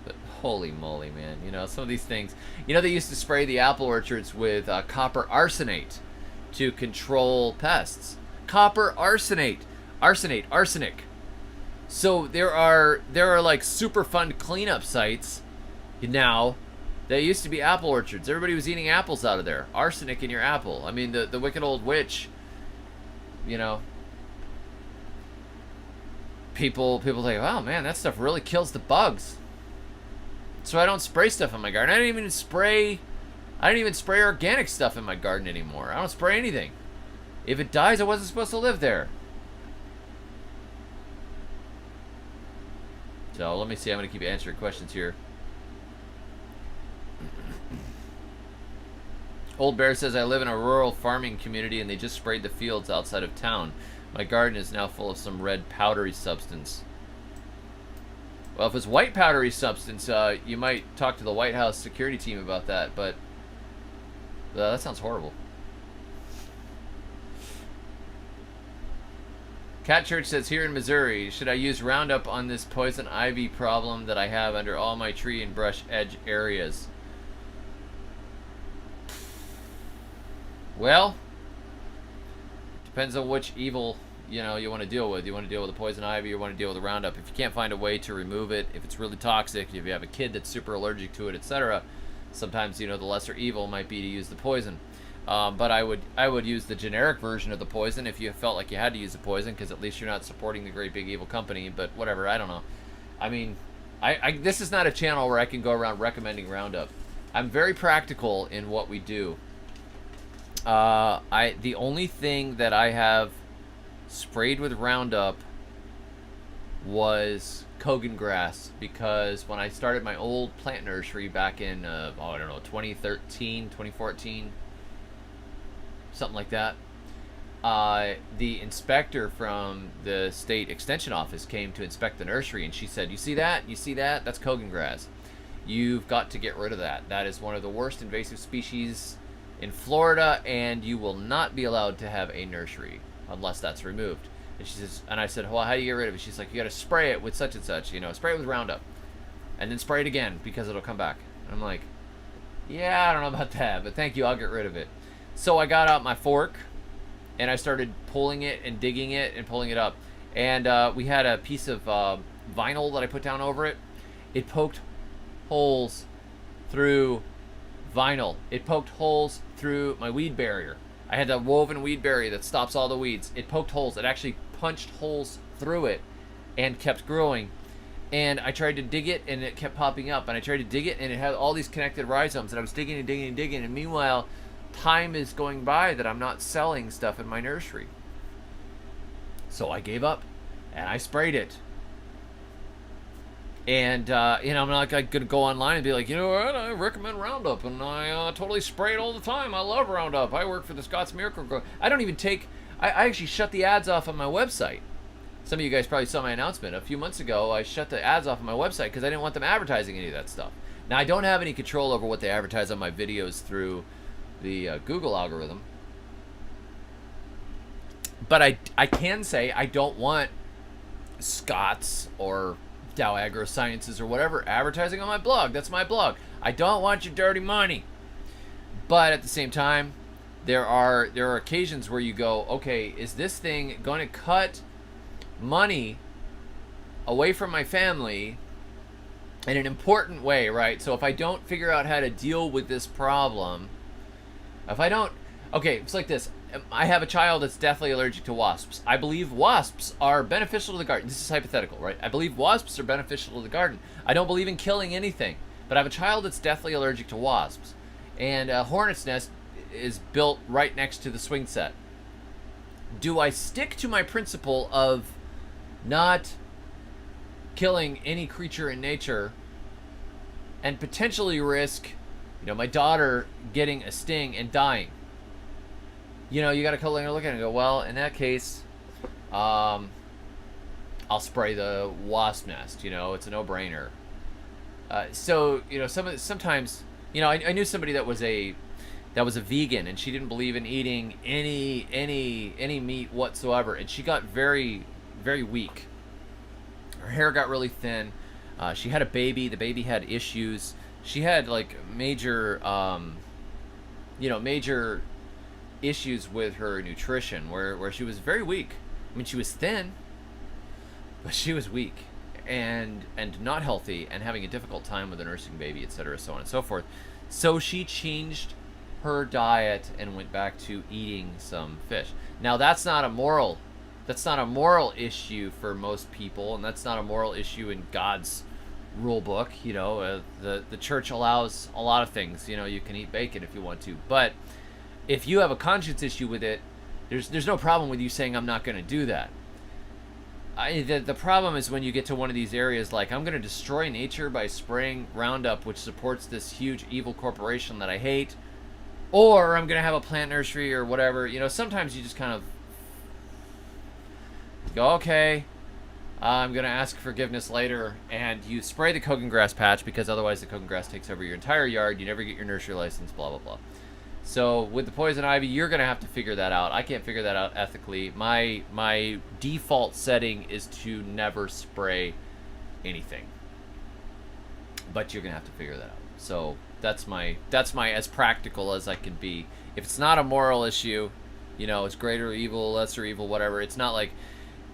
But holy moly, man, you know, some of these things. You know, they used to spray the apple orchards with copper arsenate to control pests. Copper arsenate. Arsenic. So there are like super fun cleanup sites now. That used to be apple orchards. Everybody was eating apples out of there. Arsenic in your apple. I mean, the wicked old witch, you know. People think, oh man, that stuff really kills the bugs. So I don't spray stuff in my garden. I don't even spray organic stuff in my garden anymore. I don't spray anything. If it dies, I wasn't supposed to live there. So let me see. I'm going to keep answering questions here. Old Bear says, I live in a rural farming community and they just sprayed the fields outside of town. My garden is now full of some red powdery substance. Well, if it's white powdery substance, you might talk to the White House security team about that, but that sounds horrible. Cat Church says, here in Missouri, should I use Roundup on this poison ivy problem that I have under all my tree and brush edge areas? Well, depends on which evil, you know, you want to deal with. You want to deal with the poison ivy, or you want to deal with the Roundup. If you can't find a way to remove it, if it's really toxic, if you have a kid that's super allergic to it, etc., sometimes, you know, the lesser evil might be to use the poison. But I would use the generic version of the poison if you felt like you had to use the poison, because at least you're not supporting the great big evil company. But whatever, I don't know. I mean, this is not a channel where I can go around recommending Roundup. I'm very practical in what we do. The only thing that I have sprayed with Roundup was Kogan grass, because when I started my old plant nursery back in I don't know, 2013, 2014, something like that, the inspector from the state extension office came to inspect the nursery, and she said, you see that, that's Kogan grass, you've got to get rid of that. That is one of the worst invasive species in Florida, and you will not be allowed to have a nursery unless that's removed. And she says, and I said, well, how do you get rid of it? She's like, you got to spray it with such and such, spray it with Roundup, and then spray it again because it'll come back. And I'm like, yeah, I don't know about that, but thank you, I'll get rid of it. So I got out my fork, and I started pulling it and digging it and pulling it up. And we had a piece of vinyl that I put down over it. It poked holes through vinyl. It poked holes through my weed barrier. I had that woven weed barrier that stops all the weeds. It poked holes. It actually punched holes through it and kept growing. And I tried to dig it, and it kept popping up. And I tried to dig it, and it had all these connected rhizomes. And I was digging and digging and digging. And meanwhile, time is going by that I'm not selling stuff in my nursery. So I gave up, and I sprayed it. And, I'm not going to go online and be like, you know what, I recommend Roundup, and I totally spray it all the time. I love Roundup. I work for the Scott's Miracle-Gro. I don't even take, I actually shut the ads off on my website. Some of you guys probably saw my announcement. A few months ago, I shut the ads off on my website because I didn't want them advertising any of that stuff. Now, I don't have any control over what they advertise on my videos through the Google algorithm. But I can say I don't want Scott's or Dow AgroSciences or whatever advertising on my blog. That's my blog. I don't want your dirty money. But at the same time, there are occasions where you go, okay, is this thing going to cut money away from my family in an important way, right? So if I don't figure out how to deal with this problem, if I don't, okay, it's like this. I have a child that's deathly allergic to wasps. I believe wasps are beneficial to the garden. This is hypothetical, right? I believe wasps are beneficial to the garden. I don't believe in killing anything, but I have a child that's deathly allergic to wasps. And a hornet's nest is built right next to the swing set. Do I stick to my principle of not killing any creature in nature and potentially risk, my daughter getting a sting and dying? You got to look at it and go, well, in that case, I'll spray the wasp nest. It's a no-brainer. So sometimes, I knew somebody that was a vegan, and she didn't believe in eating any meat whatsoever, and she got very, very weak. Her hair got really thin. She had a baby. The baby had issues. She had major issues with her nutrition, where she was very weak. I mean, she was thin, but she was weak and not healthy and having a difficult time with a nursing baby, etc., so on and so forth. So she changed her diet and went back to eating some fish. Now that's not a moral issue for most people, and that's not a moral issue in God's rule book. The church allows a lot of things. You can eat bacon if you want to, but if you have a conscience issue with it, there's no problem with you saying I'm not going to do that. The problem is when you get to one of these areas like, I'm going to destroy nature by spraying Roundup, which supports this huge evil corporation that I hate, or I'm going to have a plant nursery or whatever. Sometimes you just kind of go, okay, I'm going to ask forgiveness later, and you spray the Kogan grass patch, because otherwise the Kogan grass takes over your entire yard. You never get your nursery license, blah, blah, blah. So with the poison ivy, you're going to have to figure that out. I can't figure that out ethically. My default setting is to never spray anything. But you're going to have to figure that out. So that's my as practical as I can be. If it's not a moral issue, it's greater evil, lesser evil, whatever. It's not like,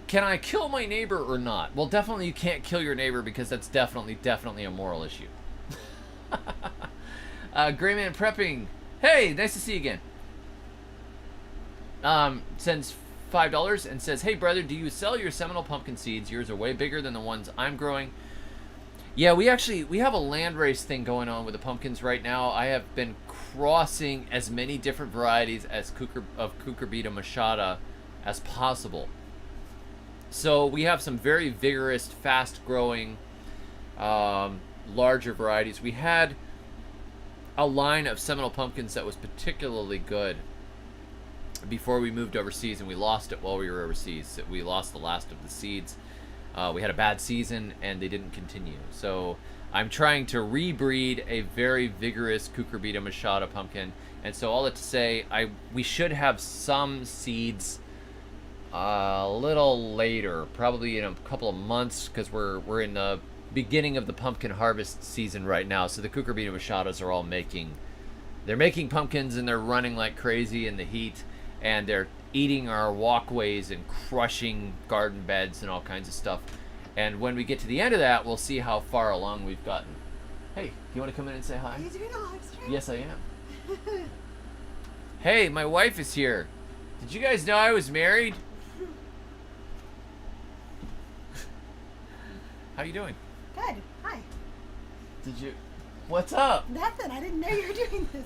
can I kill my neighbor or not? Well, definitely you can't kill your neighbor, because that's definitely a moral issue. Gray Man Prepping. Hey, nice to see you again. sends $5 and says, "Hey brother, do you sell your Seminole pumpkin seeds? Yours are way bigger than the ones I'm growing." Yeah, we have a land race thing going on with the pumpkins right now. I have been crossing as many different varieties as Cucurbita machata as possible. So we have some very vigorous, fast-growing, larger varieties. We had a line of Seminole pumpkins that was particularly good before we moved overseas, and we lost it while we were overseas. We lost the last of the seeds. We had a bad season, and they didn't continue. So I'm trying to rebreed a very vigorous Cucurbita machata pumpkin. And so all that to say, we should have some seeds a little later, probably in a couple of months, because we're in the beginning of the pumpkin harvest season right now. So the Cucurbita machatas are all making pumpkins, and they're running like crazy in the heat, and they're eating our walkways and crushing garden beds and all kinds of stuff. And when we get to the end of that, we'll see how far along we've gotten. Hey, do you want to come in and say hi? Are you doing a live stream? Yes, I am. Hey, my wife is here. Did you guys know I was married? How you doing? Good. Hi. Did you... What's up? Nothing. I didn't know you were doing this.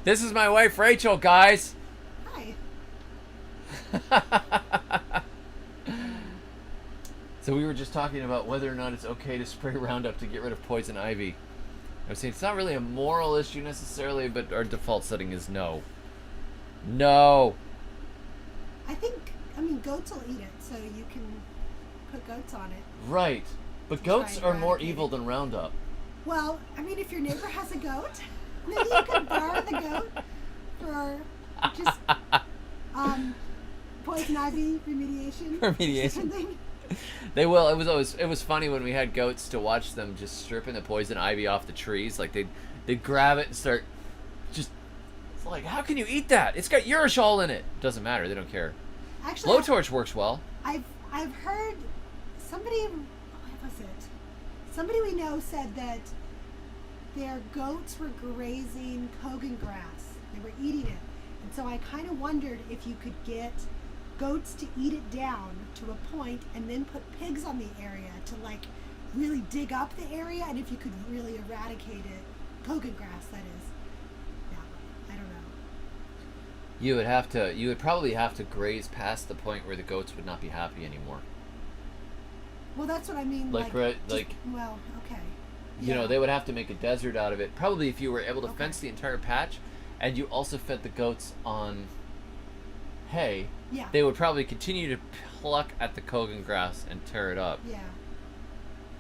This is my wife, Rachel, guys. Hi. So we were just talking about whether or not it's okay to spray Roundup to get rid of poison ivy. I was saying it's not really a moral issue necessarily, but our default setting is no. No. I mean, goats will eat it, so you can put goats on it. Right. But To goats try are and more eradicate evil it. than Roundup. Well, I mean, if your neighbor has a goat, maybe you could borrow the goat for just poison ivy remediation. Remediation. Something. They will. It was funny when we had goats to watch them just stripping the poison ivy off the trees. Like they'd grab it and start just. It's like, how can you eat that? It's got urushiol in it. Doesn't matter. They don't care. Actually, Blowtorch works well. I've heard somebody. What was it? Somebody we know said that their goats were grazing Kogan grass. They were eating it, and so I kind of wondered if you could get goats to eat it down to a point and then put pigs on the area to like really dig up the area, and if you could really eradicate it, Kogan grass that is. Yeah, I don't know. You would probably have to graze past the point where the goats would not be happy anymore. Well, that's what I mean. Like, well, okay. You know, they would have to make a desert out of it. Probably if you were able to Okay. fence the entire patch, and you also fed the goats on hay, Yeah. they would probably continue to pluck at the Kogan grass and tear it up. Yeah.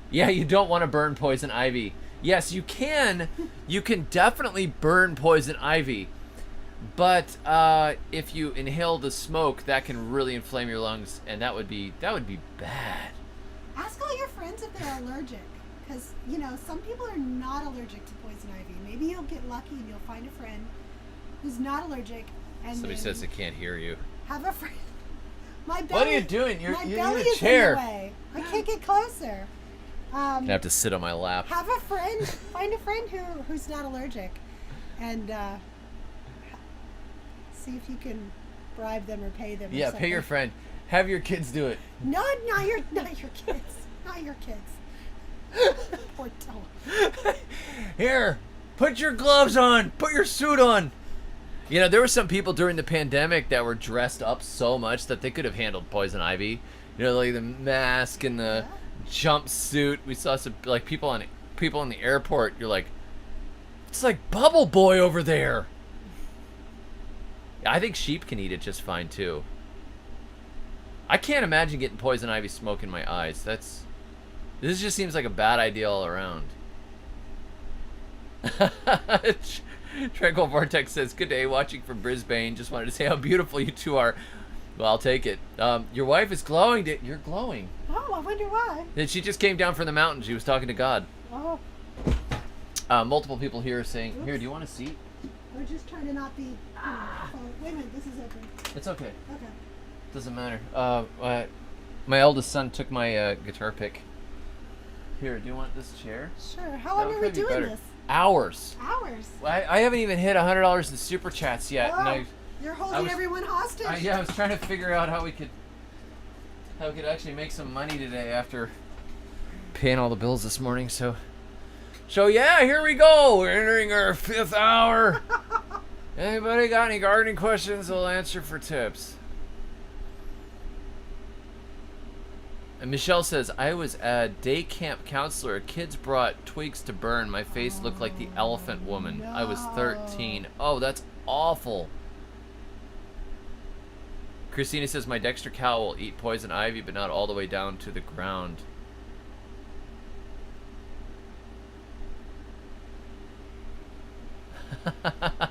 Yeah, you don't want to burn poison ivy. Yes, you can. You can definitely burn poison ivy. But if you inhale the smoke, that can really inflame your lungs, and that would be bad. Ask all your friends if they're allergic, because you know some people are not allergic to poison ivy. Maybe you'll get lucky and you'll find a friend who's not allergic, and Somebody then says they can't hear you. have a friend. My belly. What are you doing? My You're belly in a is chair. in the way. I can't get closer. I have to sit on my lap. Have a friend. Find a friend who's not allergic, and see if you can bribe them or pay them. Or Yeah, something. pay your friend. Have your kids do it. No, not your kids. Not your kids. Poor Tom. Here, put your gloves on. Put your suit on. You know, there were some people during the pandemic that were dressed up so much that they could have handled poison ivy. You know, like the mask and the jumpsuit. We saw some like people in the airport. You're like, it's like Bubble Boy over there. I think sheep can eat it just fine too. I can't imagine getting poison ivy smoke in my eyes. This just seems like a bad idea all around. Tranquil Vortex says, "Good day, watching from Brisbane. Just wanted to say how beautiful you two are." Well, I'll take it. Your wife is glowing. You're glowing. Oh, I wonder why. And she just came down from the mountain. She was talking to God. Oh, Multiple people here are saying, "Here, do you want a seat?" we're just trying to not be. Wait a minute, this is open. It's okay. Okay. Doesn't matter. My eldest son took my guitar pick. Here, do you want this chair? Sure. How long That are would we probably be doing better. this? Hours. Hours. I haven't even hit $100 in super chats yet, and Oh. You're holding everyone hostage. Yeah, I was trying to figure out how we could actually make some money today after paying all the bills this morning. So yeah, here we go. We're entering our 5th hour. Anybody got any gardening questions? We'll answer for tips. And Michelle says, I was a day camp counselor. Kids brought twigs to burn. My face looked like the elephant woman. No. I was 13. Oh, that's awful. Christina says, my Dexter cow will eat poison ivy, but not all the way down to the ground.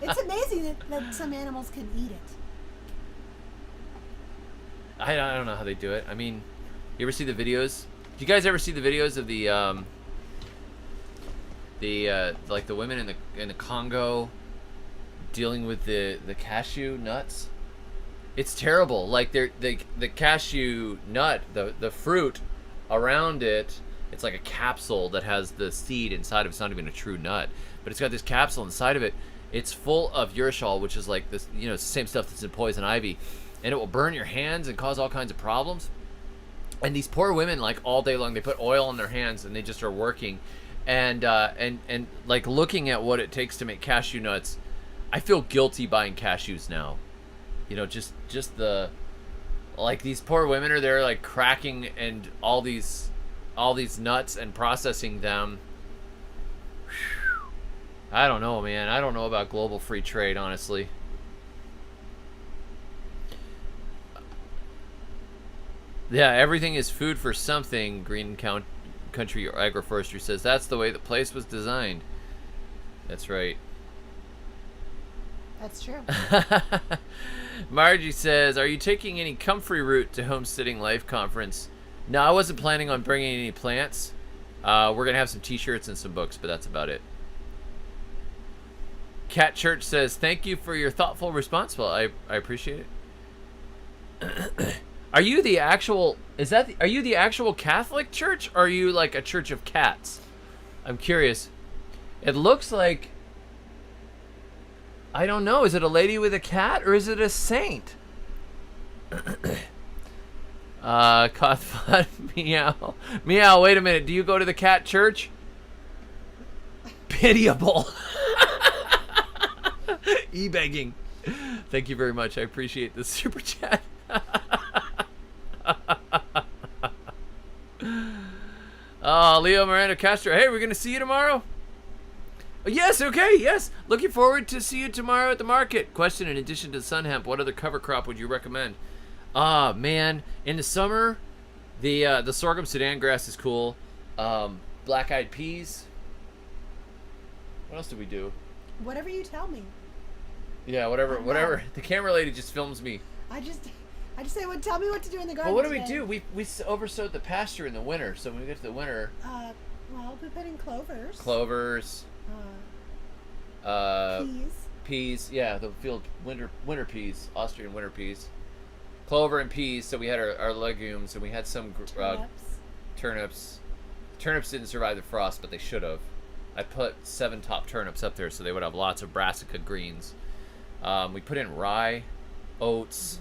It's amazing that some animals can eat it. I don't know how they do it. I mean, you ever see the videos? Do you guys ever see the videos of the like the women in the Congo dealing with the cashew nuts? It's terrible. Like the cashew nut, the fruit around it, it's like a capsule that has the seed inside of it. It's not even a true nut, but it's got this capsule inside of it. It's full of urushiol, which is like this, it's the same stuff that's in poison ivy, and it will burn your hands and cause all kinds of problems. And these poor women, like all day long, they put oil on their hands and they just are working, and like looking at what it takes to make cashew nuts. I feel guilty buying cashews now. Just the, like, these poor women are there like cracking and all these nuts and processing them. I don't know, man. I don't know about global free trade, honestly. Yeah, everything is food for something. Green Country Agroforestry says that's the way the place was designed. That's right. That's true. Margie says, are you taking any comfrey route to Homesteading Life Conference? No, I wasn't planning on bringing any plants. We're going to have some t-shirts and some books, but that's about it. Cat Church says, thank you for your thoughtful response. Well, I appreciate it. Are you the actual Catholic church, or are you like a church of cats? I'm curious. It looks like, I don't know, is it a lady with a cat or is it a saint? Kothfot, meow, wait a minute, do you go to the cat church? Pitiable. E-begging. Thank you very much, I appreciate the super chat. Leo Miranda Castro, hey, we're gonna see you tomorrow? Yes, okay, yes. Looking forward to see you tomorrow at the market. Question, in addition to sun hemp, what other cover crop would you recommend? Man, in the summer, the sorghum Sudan grass is cool. Black-eyed peas. What else did we do? Whatever you tell me. Yeah, whatever. The camera lady just films me. I just say, well, tell me what to do in the garden. But what do today. we do? We oversowed the pasture in the winter, so when we get to the winter. Well, we put in clovers. Clovers. Peas. Peas, yeah, the field winter peas, Austrian winter peas, clover and peas. So we had our legumes, and we had some turnips. Turnips didn't survive the frost, but they should have. I put 7 top turnips up there, so they would have lots of brassica greens. We put in rye, oats,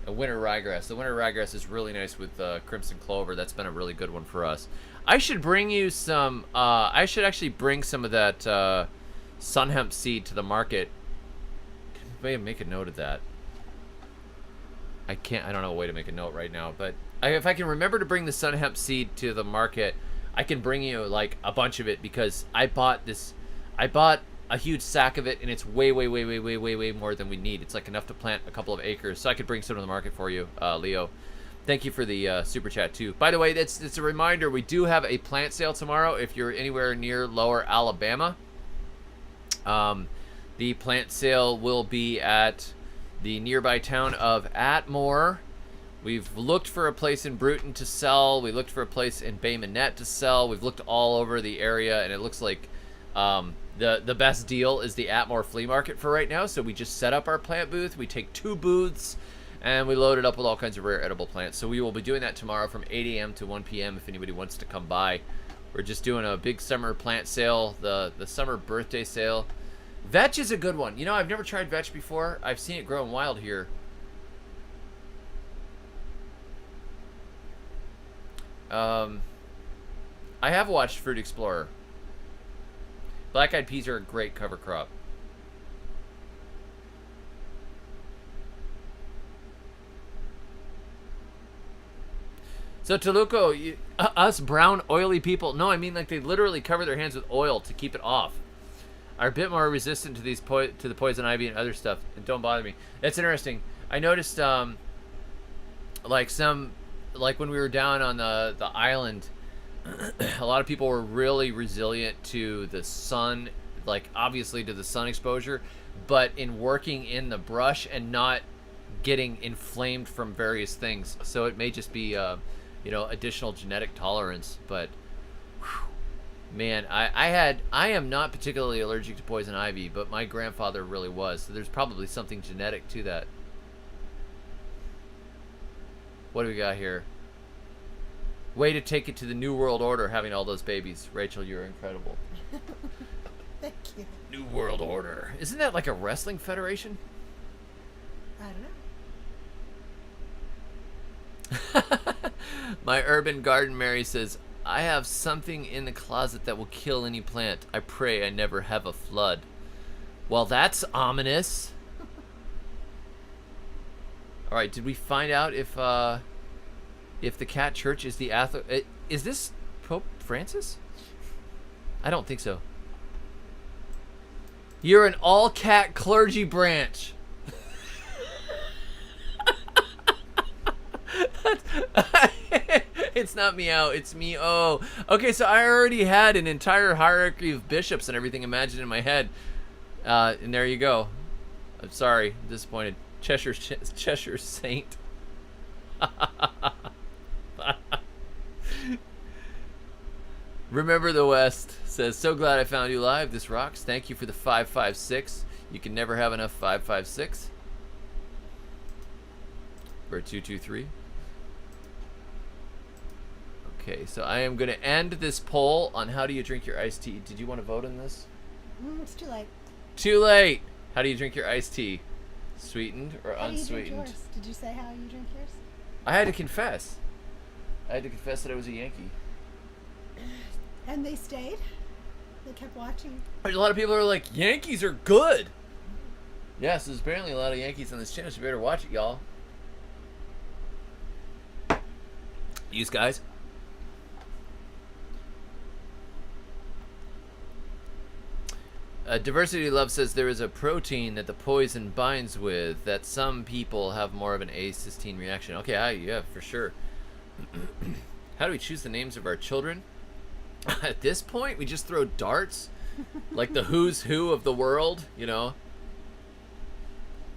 and winter ryegrass. The winter ryegrass is really nice with crimson clover. That's been a really good one for us. I should bring you some. I should actually bring some of that sun hemp seed to the market. Maybe make a note of that. I don't know a way to make a note right now, but if I can remember to bring the sun hemp seed to the market, I can bring you like a bunch of it, because I bought a huge sack of it, and it's way more than we need. It's like enough to plant a couple of acres, so I could bring some to the market for you, Leo. Thank you for the super chat too. By the way, it's a reminder, we do have a plant sale tomorrow if you're anywhere near Lower Alabama. The plant sale will be at the nearby town of Atmore. We've looked for a place in Bruton to sell. We looked for a place in Bay Minette to sell. We've looked all over the area, and it looks like the best deal is the Atmore flea market for right now. So we just set up our plant booth. We take 2 booths, and we load it up with all kinds of rare edible plants. So we will be doing that tomorrow from 8 a.m. to 1 p.m. if anybody wants to come by. We're just doing a big summer plant sale, the summer birthday sale. Vetch is a good one. You know, I've never tried vetch before. I've seen it growing wild here. I have watched Fruit Explorer. Black-eyed peas are a great cover crop. So Toluco, us brown oily people, no, I mean like they literally cover their hands with oil to keep it off, are a bit more resistant to these to the poison ivy and other stuff. And don't bother me. It's interesting. I noticed like when we were down on the island, a lot of people were really resilient to the sun, like obviously to the sun exposure, but in working in the brush and not getting inflamed from various things. So it may just be you know, additional genetic tolerance, but whew, man, I am not particularly allergic to poison ivy, but my grandfather really was. So there's probably something genetic to that. What do we got here? Way to take it to the New World Order, having all those babies. Rachel, you're incredible. Thank you. New World Order. Isn't that like a wrestling federation? I don't know. My urban garden Mary says, I have something in the closet that will kill any plant. I pray I never have a flood. Well, that's ominous. All right, did we find out if the cat church is the is this Pope Francis? I don't think so. You're an all-cat clergy branch. It's not meow, it's me. Oh, okay. So I already had an entire hierarchy of bishops and everything imagined in my head, and there you go. I'm sorry, I'm disappointed. Cheshire Saint. Remember the West says, so glad I found you live. This rocks. Thank you for the 556. You can never have enough 556. For 223. Okay, so I am going to end this poll on how do you drink your iced tea. Did you want to vote on this? It's too late. Too late. How do you drink your iced tea? Sweetened or How unsweetened? do you drink yours? Did you say how you drink yours? I had to confess. That I was a Yankee. And they stayed? They kept watching? There's a lot of people who are like, Yankees are good. Yes, there's apparently a lot of Yankees on this channel, so you better watch it, y'all. You guys. Diversity Love says there is a protein that the poison binds with that some people have more of an acysteine reaction. Okay, yeah, for sure. How do we choose the names of our children? At this point, we just throw darts, like the who's who of the world, you know.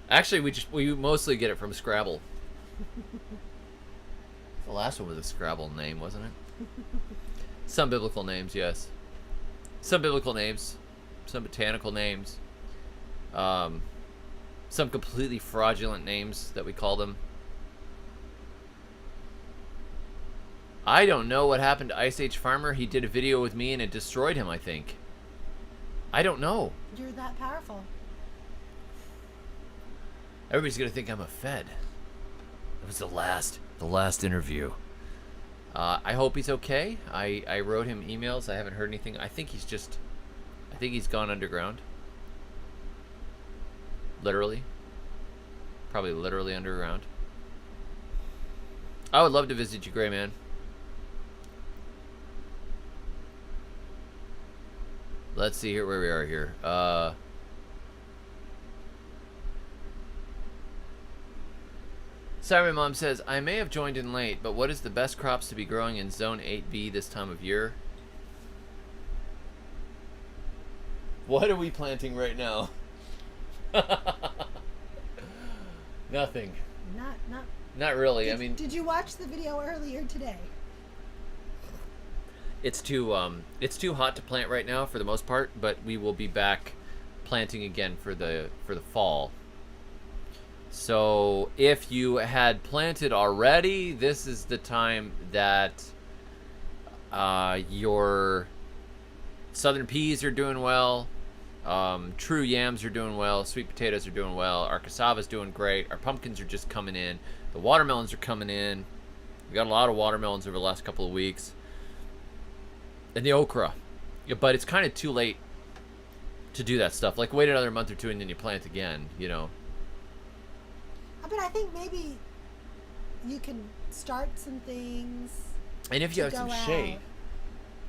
Actually, we mostly get it from Scrabble. The last one was a Scrabble name, wasn't it? Some biblical names, yes. Some biblical names. Some botanical names. Some completely fraudulent names that we call them. I don't know what happened to Ice Age Farmer. He did a video with me and it destroyed him, I think. I don't know. You're that powerful. Everybody's gonna think I'm a Fed. It was the last interview. I hope he's okay. I wrote him emails. I haven't heard anything. I think he's gone underground. Literally. Probably literally underground. I would love to visit you, Gray Man. Let's see here where we are here. Sorry, Mom says, I may have joined in late, but what is the best crops to be growing in Zone 8B this time of year? What are we planting right now? Nothing. Not really. I mean, did you watch the video earlier today? it's too hot to plant right now for the most part, but we will be back planting again for the fall. So if you had planted already, this is the time that your southern peas are doing well. True yams are doing well. Sweet potatoes are doing well. Our cassava's doing great. Our pumpkins are just coming in. The watermelons are coming in. We got a lot of watermelons over the last couple of weeks. And the okra. Yeah, but it's kind of too late to do that stuff. Like, wait another month or two and then you plant again, you know. But I think maybe you can start some things. And if you have some shade.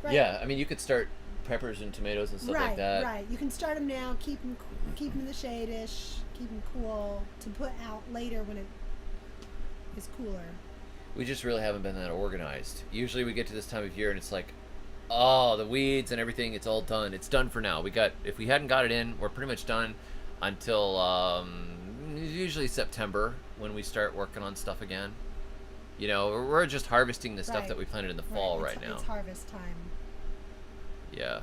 Right. Yeah, I mean, you could start peppers and tomatoes and stuff like that. Right. You can start them now, keep them in the shade-ish, keep them cool to put out later when it is cooler. We just really haven't been that organized. Usually we get to this time of year and it's like, oh, the weeds and everything, it's all done. It's done for now. If we hadn't got it in, we're pretty much done until usually September when we start working on stuff again. You know, we're just harvesting the stuff that we planted in the fall right now. It's harvest time. Yeah.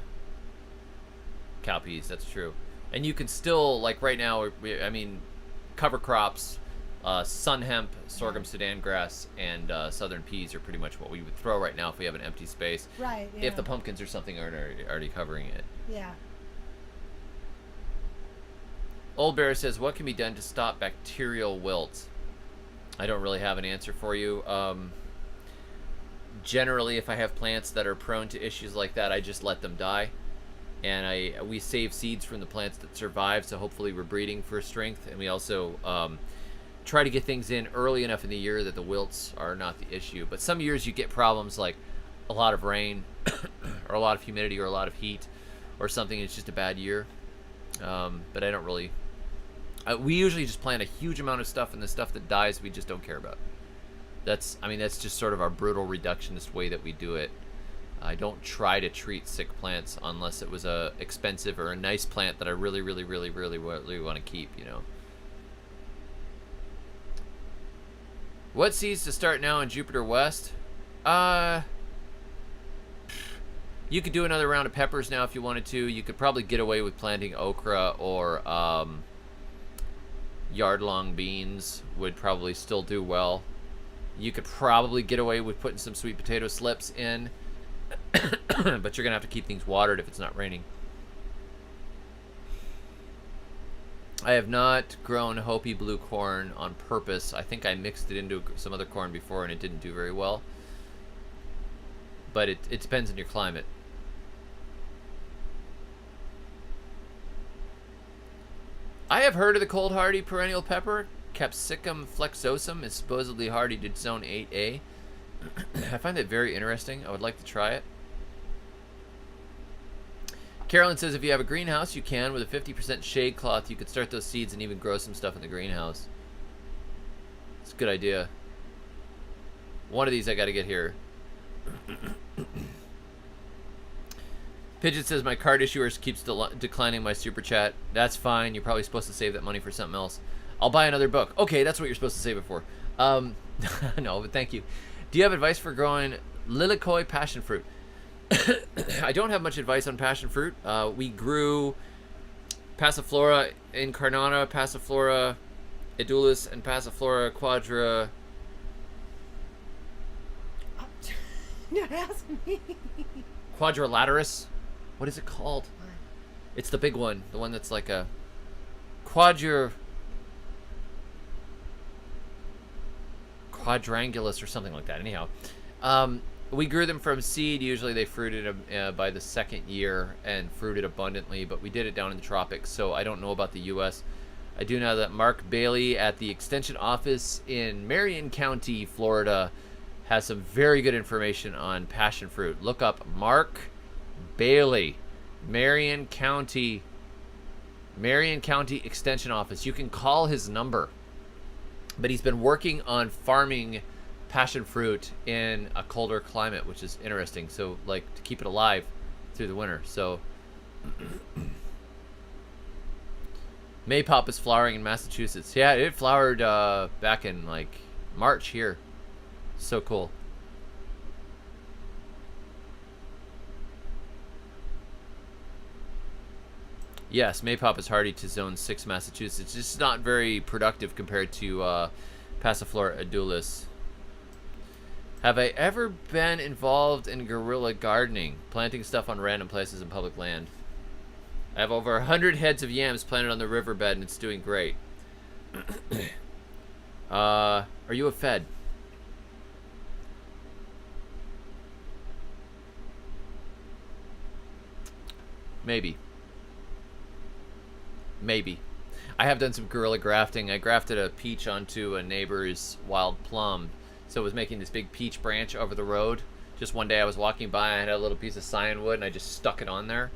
Cowpeas, that's true. And you can still, like right now, cover crops, sun hemp, sorghum Sudan grass, and southern peas are pretty much what we would throw right now if we have an empty space. Right, yeah. If the pumpkins or something aren't already covering it. Yeah. Old Bear says, what can be done to stop bacterial wilt? I don't really have an answer for you. Generally, if I have plants that are prone to issues like that, I just let them die. And we save seeds from the plants that survive, so hopefully we're breeding for strength. And we also try to get things in early enough in the year that the wilts are not the issue. But some years you get problems like a lot of rain or a lot of humidity or a lot of heat or something. It's just a bad year. But I don't really... we usually just plant a huge amount of stuff, and the stuff that dies we just don't care about. That's just sort of our brutal reductionist way that we do it. I don't try to treat sick plants unless it was a expensive or a nice plant that I really, really, really, really, really want to keep, you know. What seeds to start now in Jupiter West? You could do another round of peppers now if you wanted to. You could probably get away with planting okra or yard-long beans would probably still do well. You could probably get away with putting some sweet potato slips in, but you're going to have to keep things watered if it's not raining. I have not grown Hopi blue corn on purpose. I think I mixed it into some other corn before and it didn't do very well. But it depends on your climate. I have heard of the cold hardy perennial pepper. Capsicum flexosum is supposedly hardy to zone 8A. I find that very interesting. I would like to try it. Carolyn says if you have a greenhouse, you can. With a 50% shade cloth, you could start those seeds and even grow some stuff in the greenhouse. It's a good idea. One of these I got to get here. Pigeon says my card issuer keeps declining my super chat. That's fine. You're probably supposed to save that money for something else. I'll buy another book. Okay, that's what you're supposed to save it for. No, but thank you. Do you have advice for growing lilikoi passion fruit? I don't have much advice on passion fruit. We grew Passiflora incarnata, Passiflora edulis, and Passiflora quadra. Don't ask me. Quadrilaterus. What is it called? It's the big one. The one that's like a quadrangulus or something like that. Anyhow, we grew them from seed. Usually they fruited by the second year and fruited abundantly, but we did it down in the tropics, so I don't know about the U.S. I do know that Mark Bailey at the Extension Office in Marion County, Florida, has some very good information on passion fruit. Look up Mark Bailey, Marion County Extension Office. You can call his number. But he's been working on farming passion fruit in a colder climate, which is interesting. So, like, to keep it alive through the winter. So, Maypop is flowering in Massachusetts. Yeah, it flowered back in, like, March here. So cool. Yes, Maypop is hardy to Zone 6 Massachusetts. It's just not very productive compared to Passiflora edulis. Have I ever been involved in guerrilla gardening, planting stuff on random places in public land? I have over 100 heads of yams planted on the riverbed, and it's doing great. Are you a Fed? Maybe. Maybe. I have done some guerrilla grafting. I grafted a peach onto a neighbor's wild plum. So it was making this big peach branch over the road. Just one day I was walking by, I had a little piece of cyanwood, and I just stuck it on there,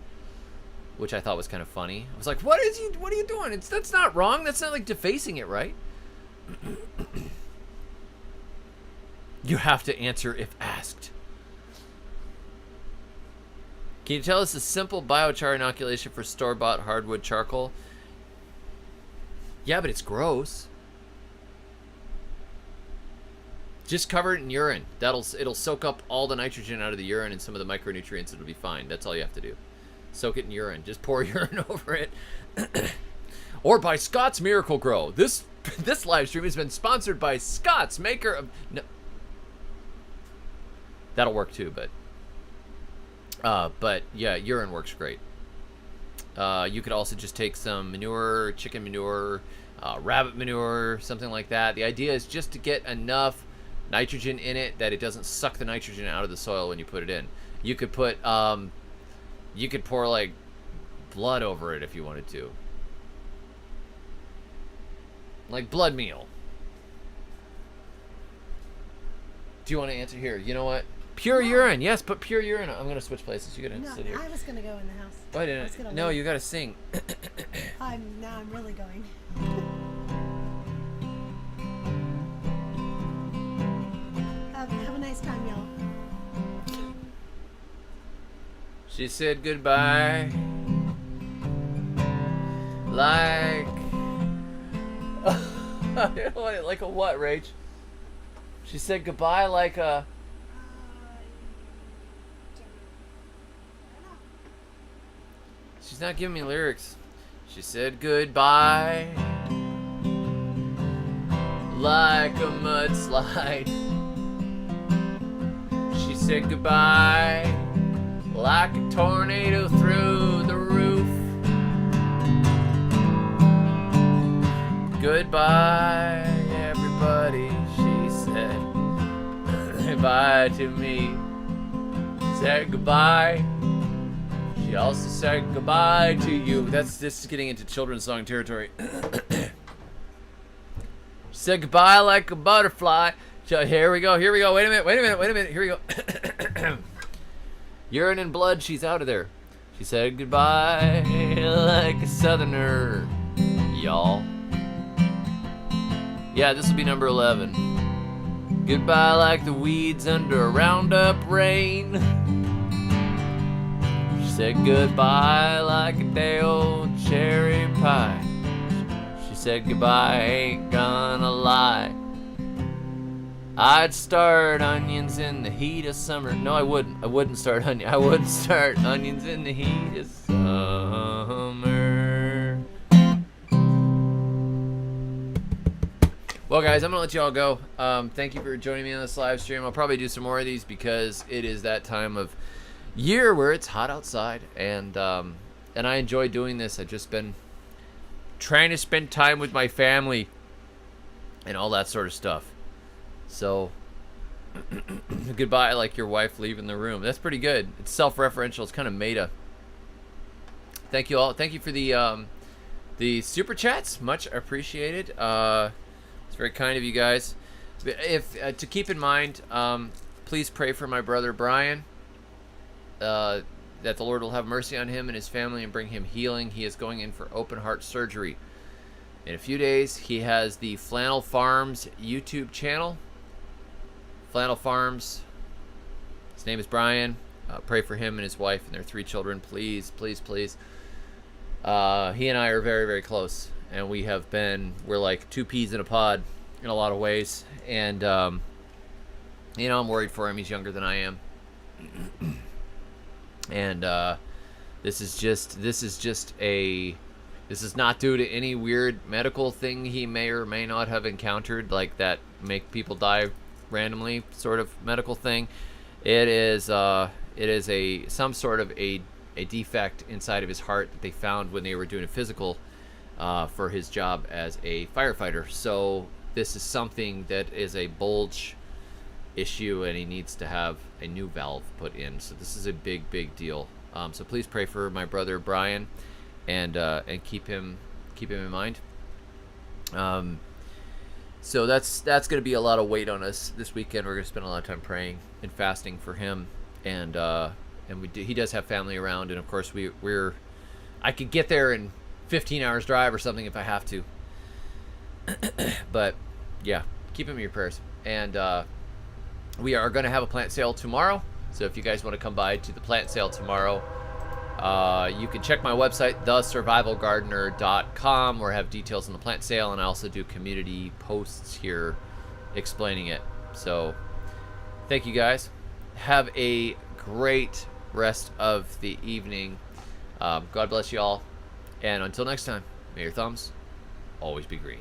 which I thought was kind of funny. I was like, what are you doing? That's not wrong. That's not like defacing it, right? You have to answer if asked. Can you tell us a simple biochar inoculation for store-bought hardwood charcoal? Yeah, but it's gross. Just cover it in urine. It'll soak up all the nitrogen out of the urine and some of the micronutrients. It'll be fine. That's all you have to do. Soak it in urine. Just pour urine over it. Or by Scott's Miracle Grow. This live stream has been sponsored by Scott's, maker of... No. That'll work too, but yeah, urine works great. You could also just take some manure, chicken manure, rabbit manure, something like that. The idea is just to get enough nitrogen in it that it doesn't suck the nitrogen out of the soil when you put it in. You could put, you could pour like blood over it if you wanted to. Like blood meal. Do you want to answer here? You know what? Pure urine. Yes, put pure urine. I'm going to switch places. You're going to sit here. I was going to go in the house. Why didn't I? No, you got to sing. Now I'm really going. Have a nice time, y'all. She said goodbye. Like... like a what, Rach? She said goodbye like a... She's not giving me lyrics. She said goodbye like a mudslide. She said goodbye like a tornado through the roof. Goodbye, everybody, she said. Goodbye to me. Said goodbye. She also said goodbye to you. This is getting into children's song territory. She said goodbye like a butterfly. So here we go. Wait a minute. Here we go. Urine and blood, she's out of there. She said goodbye like a southerner, y'all. Yeah, this will be number 11. Goodbye like the weeds under a roundup rain. She said goodbye like a day old cherry pie. She said goodbye, ain't gonna lie. I'd start onions in the heat of summer. No, I wouldn't. I wouldn't start onions in the heat of summer. Well, guys, I'm gonna let you all go. Thank you for joining me on this live stream. I'll probably do some more of these because it is that time of year where it's hot outside, and I enjoy doing this. I've just been trying to spend time with my family and all that sort of stuff. So, goodbye like your wife leaving the room. That's pretty good. It's self-referential. It's kind of meta. Thank you all. Thank you for the super chats. Much appreciated. It's very kind of you guys. If to keep in mind, please pray for my brother Brian. That the Lord will have mercy on him and his family and bring him healing. He is going in for open heart surgery in a few days. He has the Flannel Farms YouTube channel. Flannel Farms. His name is Brian. Pray for him and his wife and their 3 children, please, please, please. He and I are very, very close, and we're like 2 peas in a pod in a lot of ways. And you know, I'm worried for him. He's younger than I am. And this is not due to any weird medical thing he may or may not have encountered, like that make people die randomly sort of medical thing. It is some sort of a a defect inside of his heart that they found when they were doing a physical for his job as a firefighter. So this is something that is a bulge issue, and he needs to have a new valve put in. So this is a big deal. So please pray for my brother Brian, and keep him in mind. So that's going to be a lot of weight on us this weekend. We're going to spend a lot of time praying and fasting for him, and he does have family around, and of course I could get there in 15 hours drive or something if I have to. But yeah, keep him in your prayers. And we are going to have a plant sale tomorrow. So if you guys want to come by to the plant sale tomorrow, you can check my website, thesurvivalgardener.com, where I have details on the plant sale, and I also do community posts here explaining it. So thank you guys. Have a great rest of the evening. God bless you all. And until next time, may your thumbs always be green.